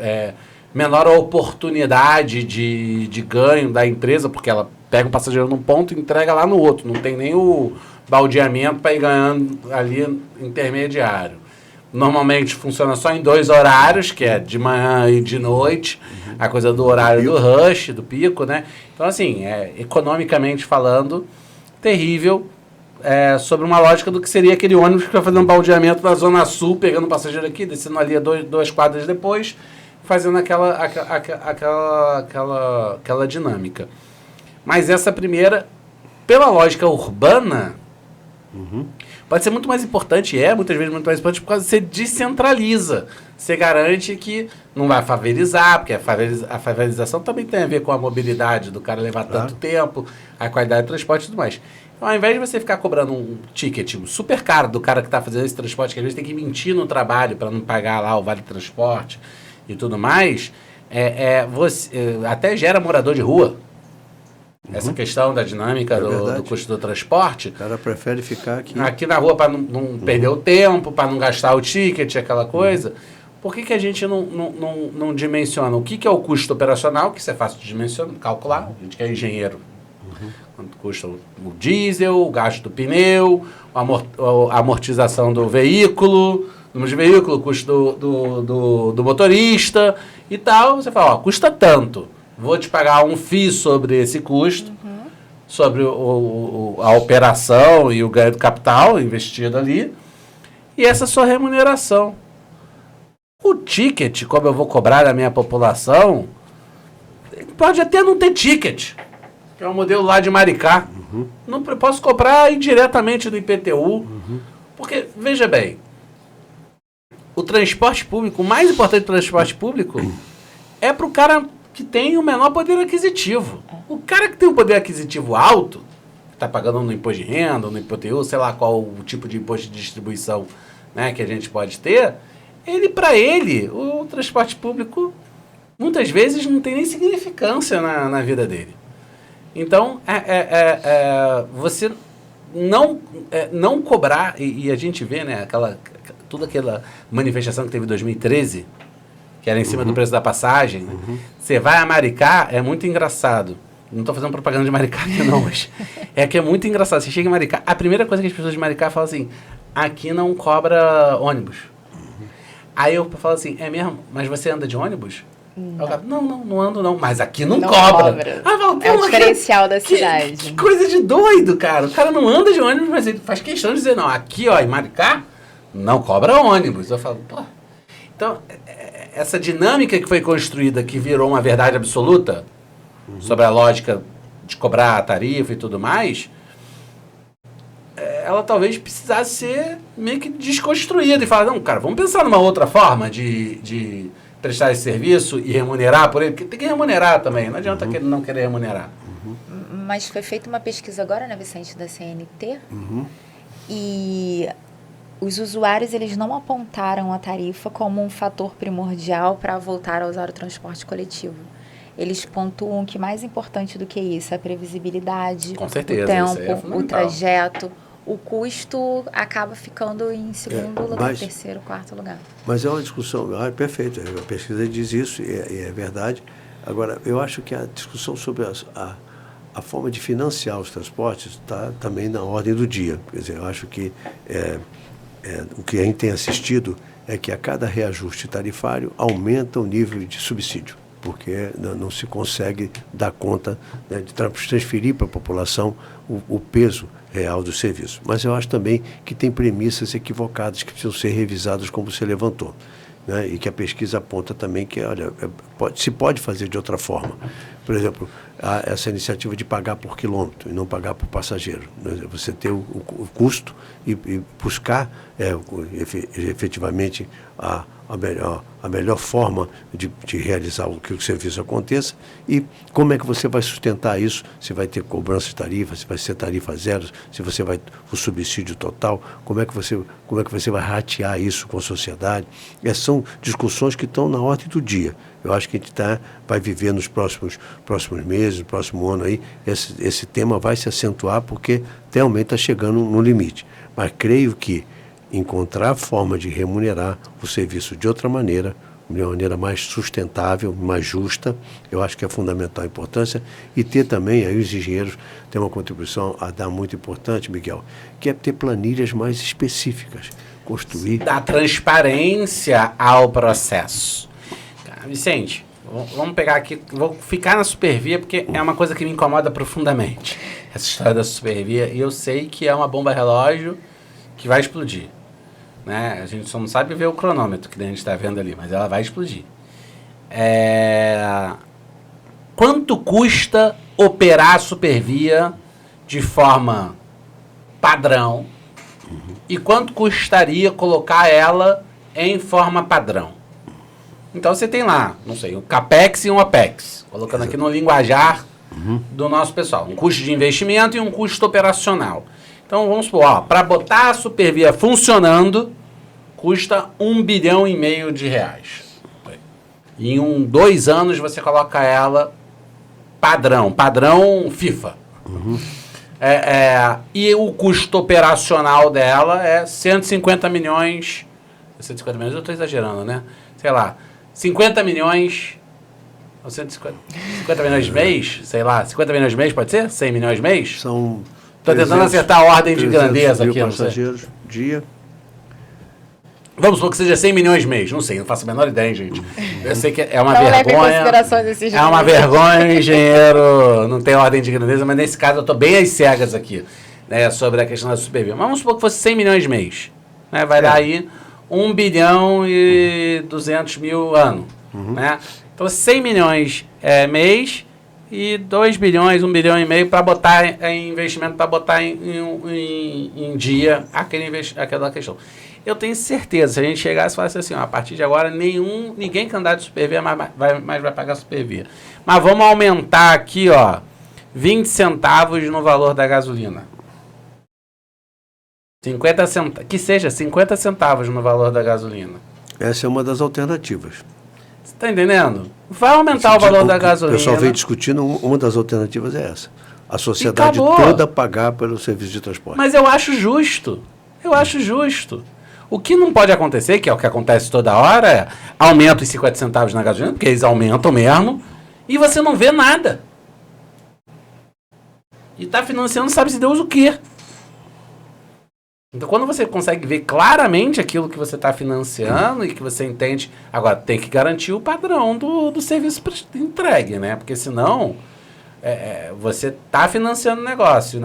menor a oportunidade de ganho da empresa, porque ela pega o passageiro num ponto e entrega lá no outro. Não tem nem o baldeamento para ir ganhando ali intermediário. normalmente funciona só em 2 horários, que é de manhã e de noite, a coisa do horário do rush, do pico, né? Então, assim, economicamente falando, terrível, sobre uma lógica do que seria aquele ônibus que vai fazer um baldeamento na Zona Sul, pegando o passageiro aqui, descendo ali 2 quadras depois, fazendo aquela dinâmica. Mas essa primeira, pela lógica urbana, pode ser muito mais importante, muitas vezes muito mais importante, por causa que você descentraliza. Você garante que não vai favelizar, porque a favelização também tem a ver com a mobilidade do cara levar tanto tempo, a qualidade do transporte e tudo mais. Então, ao invés de você ficar cobrando um ticket super caro do cara que está fazendo esse transporte, que às vezes tem que mentir no trabalho para não pagar lá o vale-transporte e tudo mais, você até gera morador de rua. Essa questão da dinâmica do custo do transporte. O cara prefere ficar aqui na rua para não perder o tempo, para não gastar o ticket, aquela coisa. Por que a gente não dimensiona o que é o custo operacional, que isso é fácil de dimensionar, calcular, a gente que é engenheiro. Quanto custa o diesel, o gasto do pneu, a amortização do veículo, número de veículo, o custo do motorista e tal. Você fala, custa tanto. Vou te pagar um FII sobre esse custo, sobre a operação e o ganho do capital investido ali, e essa sua remuneração. O ticket, como eu vou cobrar da minha população, pode até não ter ticket, que é um modelo lá de Maricá. Não posso cobrar indiretamente do IPTU, porque, veja bem, o transporte público, o mais importante do transporte público é para o cara que tem o menor poder aquisitivo. O cara que tem um poder aquisitivo alto, que está pagando no imposto de renda, no IPTU, sei lá qual o tipo de imposto de distribuição, né, que a gente pode ter, para ele, o transporte público, muitas vezes não tem nem significância na vida dele. Então, você não cobrar, e a gente vê, né, toda aquela manifestação que teve em 2013, que era em cima do preço da passagem, né? Você vai a Maricá, é muito engraçado. Não estou fazendo propaganda de Maricá aqui não, mas é muito engraçado. Você chega em Maricá, a primeira coisa que as pessoas de Maricá falam assim, aqui não cobra ônibus. Aí eu falo assim, é mesmo? Mas você anda de ônibus? Eu falo, não ando não, mas aqui não cobra. Ah, falo, é o diferencial da cidade. Que coisa de doido, cara. O cara não anda de ônibus, mas ele faz questão de dizer, não, aqui ó, em Maricá não cobra ônibus. Eu falo, pô. Então, essa dinâmica que foi construída, que virou uma verdade absoluta, sobre a lógica de cobrar a tarifa e tudo mais, ela talvez precisasse ser meio que desconstruída e falar, não, cara, vamos pensar numa outra forma de prestar esse serviço e remunerar por ele, porque tem que remunerar também, não adianta não querer remunerar. Mas foi feita uma pesquisa agora, né, Vicente, da CNT, e os usuários, eles não apontaram a tarifa como um fator primordial para voltar a usar o transporte coletivo. Eles pontuam que mais importante do que isso é a previsibilidade, com certeza, o tempo, isso aí é fundamental. O trajeto. O custo acaba ficando em segundo lugar, terceiro, quarto lugar. Mas é uma discussão, perfeito, a pesquisa diz isso, e é verdade. Agora, eu acho que a discussão sobre a forma de financiar os transportes está também na ordem do dia. Quer dizer, eu acho que o que a gente tem assistido é que a cada reajuste tarifário aumenta o nível de subsídio, porque não se consegue dar conta, né, de transferir para a população o peso real do serviço. Mas eu acho também que tem premissas equivocadas que precisam ser revisadas, como você levantou, né, e que a pesquisa aponta também que, olha, se pode fazer de outra forma. Por exemplo, essa iniciativa de pagar por quilômetro e não pagar por passageiro, né? Você ter o custo e buscar efetivamente a melhor forma de realizar que o serviço aconteça, e como é que você vai sustentar isso, se vai ter cobrança de tarifa, se vai ser tarifa zero, se você vai o subsídio total, como é que você vai ratear isso com a sociedade. São discussões que estão na ordem do dia. Eu acho que a gente vai viver nos próximos meses, no próximo ano aí, esse tema vai se acentuar, porque realmente está chegando no limite. Mas creio que encontrar forma de remunerar o serviço de outra maneira, de uma maneira mais sustentável, mais justa, eu acho que é fundamental a importância, e ter também, aí os engenheiros têm uma contribuição a dar muito importante, Miguel, que é ter planilhas mais específicas. construir. Da transparência ao processo. Vicente, vamos pegar aqui, vou ficar na Supervia porque é uma coisa que me incomoda profundamente, essa história da Supervia, e eu sei que é uma bomba relógio que vai explodir, né? A gente só não sabe ver o cronômetro que a gente está vendo ali, mas ela vai explodir. Quanto custa operar a Supervia de forma padrão e quanto custaria colocar ela em forma padrão? Então você tem lá, não sei, um CAPEX e um OPEX, colocando aqui no linguajar do nosso pessoal, um custo de investimento e um custo operacional. Então vamos supor, para botar a Supervia funcionando, custa R$1,5 bilhão de reais. E em 2 anos você coloca ela padrão FIFA. E o custo operacional dela é 150 milhões. 150 milhões eu estou exagerando, né? Sei lá, 50 milhões. Ou 50 milhões mês? Sei lá, 50 milhões mês pode ser? 100 milhões mês? São. Estou tentando acertar a ordem de grandeza aqui. Passageiros, dia. Vamos supor que seja 100 milhões mês. Não sei, não faço a menor ideia, gente. Eu sei que é uma não vergonha. leve em consideração esses é uma vergonha, engenheiro. Não tem ordem de grandeza, mas nesse caso eu estou bem às cegas aqui, né, sobre a questão da Supervia. Mas vamos supor que fosse 100 milhões mês. Né, vai dar aí 1 bilhão e 200 mil ano. Né? Então 100 milhões mês e 2 bilhões, 1,5 bilhão para botar em investimento, para botar em dia aquela questão. Eu tenho certeza, se a gente chegasse e falasse assim, ó, a partir de agora, ninguém que andar de Supervia mais vai pagar Supervia. Mas vamos aumentar aqui, ó, 20 centavos no valor da gasolina. 50 centavos, que seja 50 centavos no valor da gasolina. Essa é uma das alternativas. Você está entendendo? Vai aumentar o valor da gasolina. O pessoal vem discutindo, uma das alternativas é essa. A sociedade toda pagar pelo serviço de transporte. Mas eu acho justo. Eu acho justo. O que não pode acontecer, que é o que acontece toda hora, é aumenta os 50 centavos na gasolina, porque eles aumentam mesmo, e você não vê nada. E está financiando, sabe-se Deus o quê. Então, quando você consegue ver claramente aquilo que você está financiando e que você entende... Agora, tem que garantir o padrão do serviço entregue, né? Porque senão, você está financiando o negócio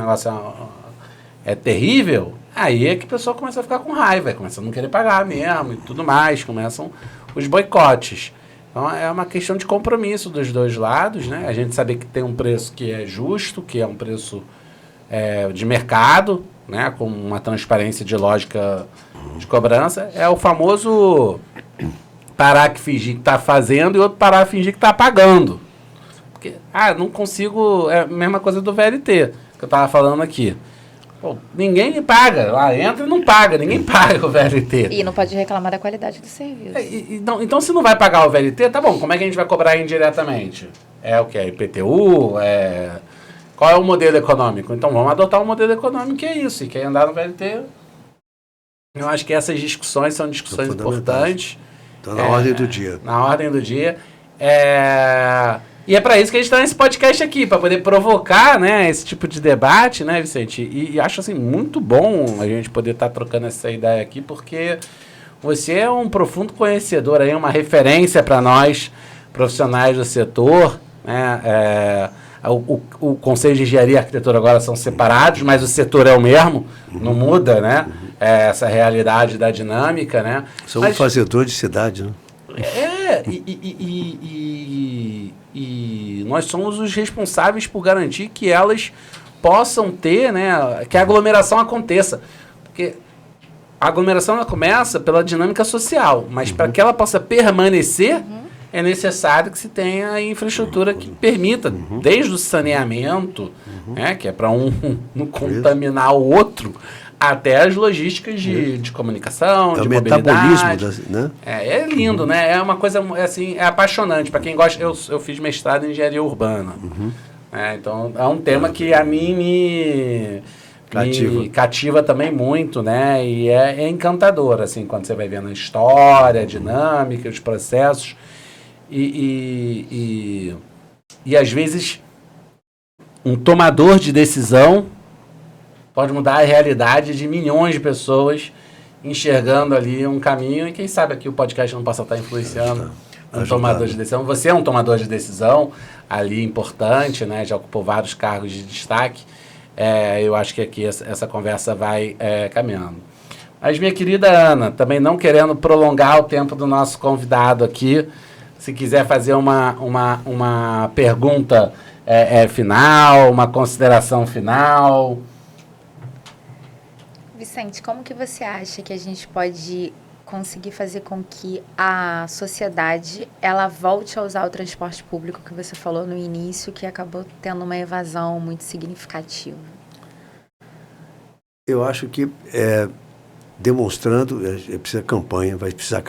é terrível, aí é que a pessoa começa a ficar com raiva, começa a não querer pagar mesmo e tudo mais, começam os boicotes. Então, é uma questão de compromisso dos dois lados, né? A gente saber que tem um preço que é justo, que é um preço de mercado, né? Com uma transparência de lógica de cobrança. É o famoso parar que fingir que está fazendo e outro parar que fingir que está pagando. Porque, não consigo... É a mesma coisa do VLT, que eu estava falando aqui. Pô, ninguém paga, lá entra e não paga, ninguém paga o VLT. E não pode reclamar da qualidade do serviço. Então, se não vai pagar o VLT, tá bom, como é que a gente vai cobrar indiretamente? É o que? É IPTU? Qual é o modelo econômico? Então, vamos adotar um modelo econômico que é isso, e quem andar no VLT... Eu acho que essas discussões são discussões importantes. Estão na ordem do dia. Na ordem do dia. E é para isso que a gente está nesse podcast aqui, para poder provocar, né, esse tipo de debate, né, Vicente? E acho assim, muito bom a gente poder estar trocando essa ideia aqui, porque você é um profundo conhecedor, aí, uma referência para nós, profissionais do setor. Né? O Conselho de Engenharia e Arquitetura agora são separados, mas o setor é o mesmo, não muda, né? Essa realidade da dinâmica, né? São um fazedor de cidade, né? E nós somos os responsáveis por garantir que elas possam ter, né, que a aglomeração aconteça. Porque a aglomeração ela começa pela dinâmica social, mas para que ela possa permanecer, é necessário que se tenha a infraestrutura que permita, desde o saneamento, né, que é para não contaminar o outro, até as logísticas de comunicação, de mobilidade. Metabolismo, né? É lindo, né? É uma coisa assim, é apaixonante. Para quem gosta, eu fiz mestrado em engenharia urbana. Então, é um tema que a mim me cativa também muito, né? E é encantador, assim, quando você vai vendo a história, a dinâmica, os processos. E às vezes, um tomador de decisão pode mudar a realidade de milhões de pessoas enxergando ali um caminho e quem sabe aqui o podcast não possa estar influenciando um tomador de decisão. Você é um tomador de decisão ali importante, né? Já ocupou vários cargos de destaque. Eu acho que aqui essa conversa vai caminhando. Mas, minha querida Ana, também não querendo prolongar o tempo do nosso convidado aqui, se quiser fazer uma pergunta final, uma consideração final. Vicente, como que você acha que a gente pode conseguir fazer com que a sociedade ela volte a usar o transporte público que você falou no início, que acabou tendo uma evasão muito significativa? Eu acho que demonstrando, precisa campanha, vai precisar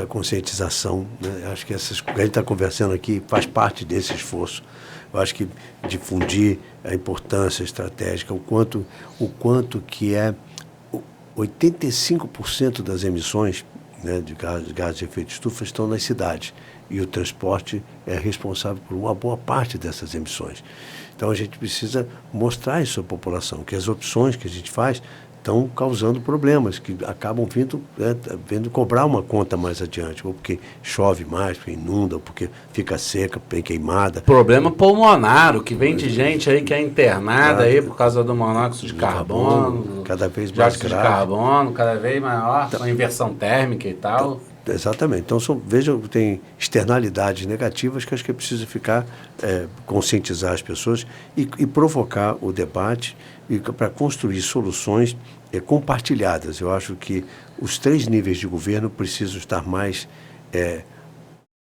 conscientização, né? Acho que a gente está conversando aqui faz parte desse esforço. Eu acho que difundir a importância estratégica, o quanto que 85% das emissões, né, de gases de efeito de estufa estão nas cidades e o transporte é responsável por uma boa parte dessas emissões. Então a gente precisa mostrar isso à população, que as opções que a gente faz estão causando problemas, que acabam vindo cobrar uma conta mais adiante, ou porque chove mais, porque inunda, ou porque fica seca, bem queimada. Problema pulmonar, o que vem de gente aí que é internada aí por causa do monóxido de carbono, cada vez mais grave. De carbono, cada vez maior, com a inversão térmica e tal. Exatamente. Então, veja, tem externalidades negativas que acho que é preciso conscientizar as pessoas e provocar o debate para construir soluções compartilhadas. Eu acho que os 3 níveis de governo precisam estar mais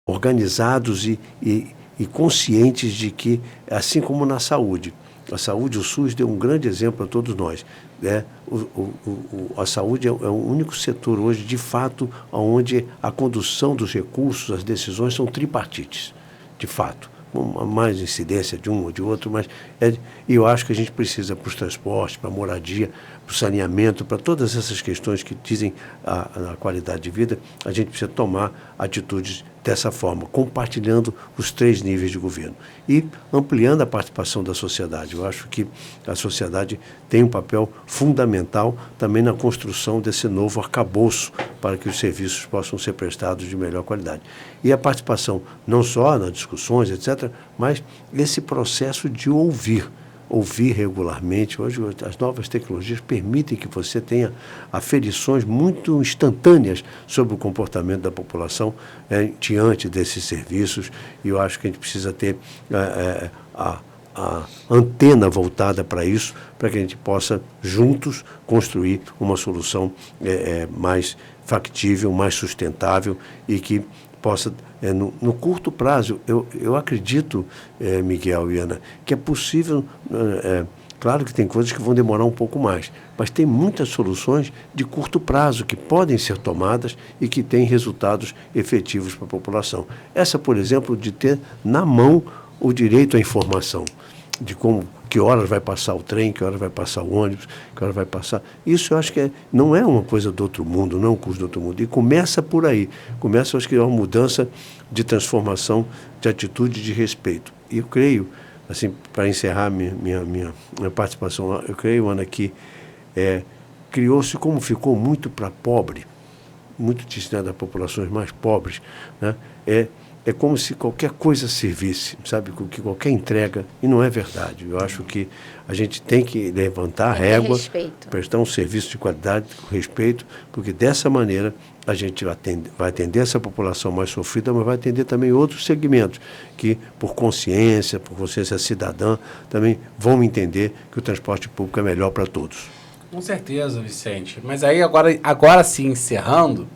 organizados e conscientes de que, assim como na saúde, a saúde, o SUS deu um grande exemplo a todos nós. A saúde é o único setor hoje, de fato, onde a condução dos recursos, as decisões são tripartites, de fato. Mais incidência de um ou de outro, mas e eu acho que a gente precisa para os transportes, para a moradia, para o saneamento, para todas essas questões que dizem a qualidade de vida, a gente precisa tomar atitudes dessa forma, compartilhando os 3 níveis de governo e ampliando a participação da sociedade. Eu acho que a sociedade tem um papel fundamental também na construção desse novo arcabouço para que os serviços possam ser prestados de melhor qualidade. E a participação não só nas discussões, etc., mas esse processo de ouvir regularmente. Hoje as novas tecnologias permitem que você tenha aferições muito instantâneas sobre o comportamento da população diante desses serviços, e eu acho que a gente precisa ter a antena voltada para isso, para que a gente possa juntos construir uma solução mais factível, mais sustentável e que possa, no curto prazo, eu acredito, Miguel e Ana, que é possível, claro que tem coisas que vão demorar um pouco mais, mas tem muitas soluções de curto prazo que podem ser tomadas e que têm resultados efetivos para a população. Essa, por exemplo, de ter na mão o direito à informação, de que horas vai passar o trem, que horas vai passar o ônibus, que horas vai passar. Isso eu acho que não é uma coisa do outro mundo, não é um curso do outro mundo. E começa por aí. Começa, eu acho que é uma mudança de transformação, de atitude, de respeito. E eu creio, assim, para encerrar minha participação, eu creio, Ana, que criou-se, como ficou muito para pobre, muito destinado a populações mais pobres, né? É como se qualquer coisa servisse, sabe? Que qualquer entrega, e não é verdade. Eu acho que a gente tem que levantar a régua, prestar um serviço de qualidade, com respeito, porque dessa maneira a gente vai atender essa população mais sofrida, mas vai atender também outros segmentos que, por consciência cidadã, também vão entender que o transporte público é melhor para todos. Com certeza, Vicente. Mas aí, agora sim, encerrando,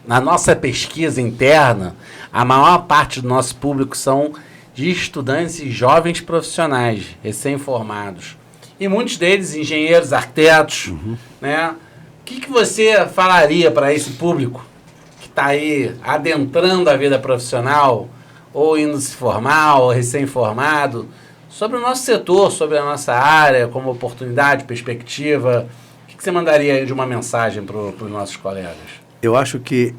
na nossa pesquisa interna, a maior parte do nosso público são de estudantes e jovens profissionais recém-formados. E muitos deles engenheiros, arquitetos, né? O que você falaria para esse público que está aí adentrando a vida profissional, ou indo se formar, ou recém-formado, sobre o nosso setor, sobre a nossa área, como oportunidade, perspectiva? O que você mandaria aí de uma mensagem para os nossos colegas? Eu acho que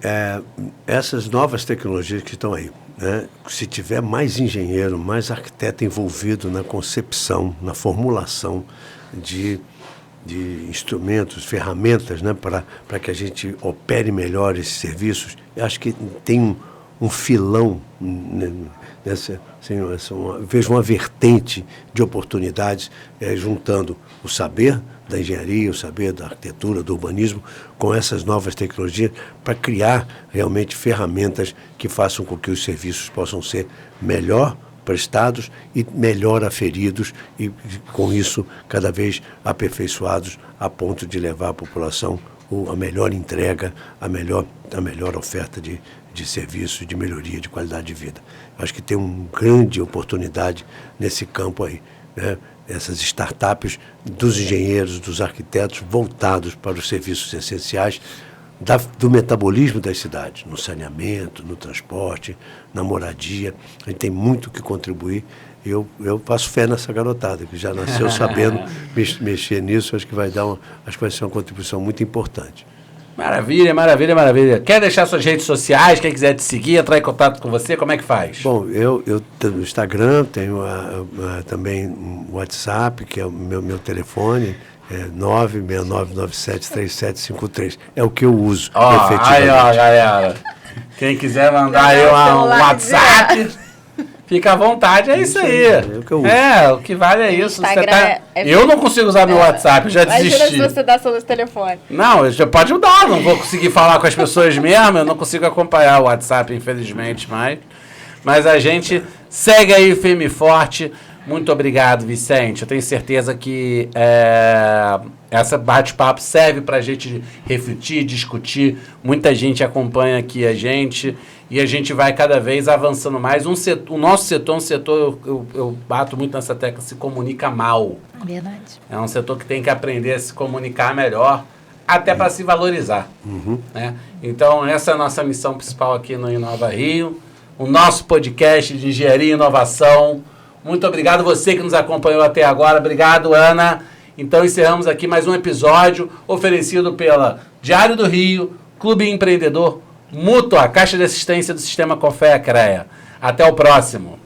essas novas tecnologias que estão aí, né, se tiver mais engenheiro, mais arquiteto envolvido na concepção, na formulação de de instrumentos, ferramentas, né, para que a gente opere melhor esses serviços. Eu acho que tem um filão nessa, assim, vejo uma vertente de oportunidades juntando o saber da engenharia, o saber da arquitetura, do urbanismo, com essas novas tecnologias, para criar realmente ferramentas que façam com que os serviços possam ser melhor prestados e melhor aferidos e, com isso, cada vez aperfeiçoados a ponto de levar à população a melhor entrega, a melhor oferta de serviço, de melhoria de qualidade de vida. Acho que tem uma grande oportunidade nesse campo aí, né? Essas startups dos engenheiros, dos arquitetos voltados para os serviços essenciais do metabolismo das cidades, no saneamento, no transporte, na moradia. A gente tem muito que contribuir. Eu faço fé nessa garotada, que já nasceu sabendo mexer nisso. Acho que vai ser uma contribuição muito importante. Maravilha, maravilha, maravilha. Quer deixar suas redes sociais? Quem quiser te seguir, entrar em contato com você, como é que faz? Bom, eu tenho o Instagram, tenho também o WhatsApp, que é o meu telefone, 969973753. É o que eu uso, efetivamente. Aí, ó, galera. Quem quiser mandar aí um WhatsApp, fica à vontade, é isso aí. O que vale é isso. Eu não consigo usar meu WhatsApp, eu já desisti. Imagina se você dá seu telefone. Não, você pode mudar, não vou conseguir falar com as pessoas mesmo, eu não consigo acompanhar o WhatsApp, infelizmente, mas a gente segue aí firme e forte. Muito obrigado, Vicente. Eu tenho certeza que essa bate-papo serve para a gente refletir, discutir. Muita gente acompanha aqui a gente e a gente vai cada vez avançando mais. O nosso setor é um setor, eu bato muito nessa tecla, se comunica mal. Verdade. É um setor que tem que aprender a se comunicar melhor, até para se valorizar. Né? Então, essa é a nossa missão principal aqui no Inova Rio. O nosso podcast de engenharia e inovação. Muito obrigado você que nos acompanhou até agora. Obrigado, Ana. Então, encerramos aqui mais um episódio oferecido pela Diário do Rio, Clube Empreendedor, Mútua, Caixa de Assistência do Sistema Cofé CREA. Até o próximo.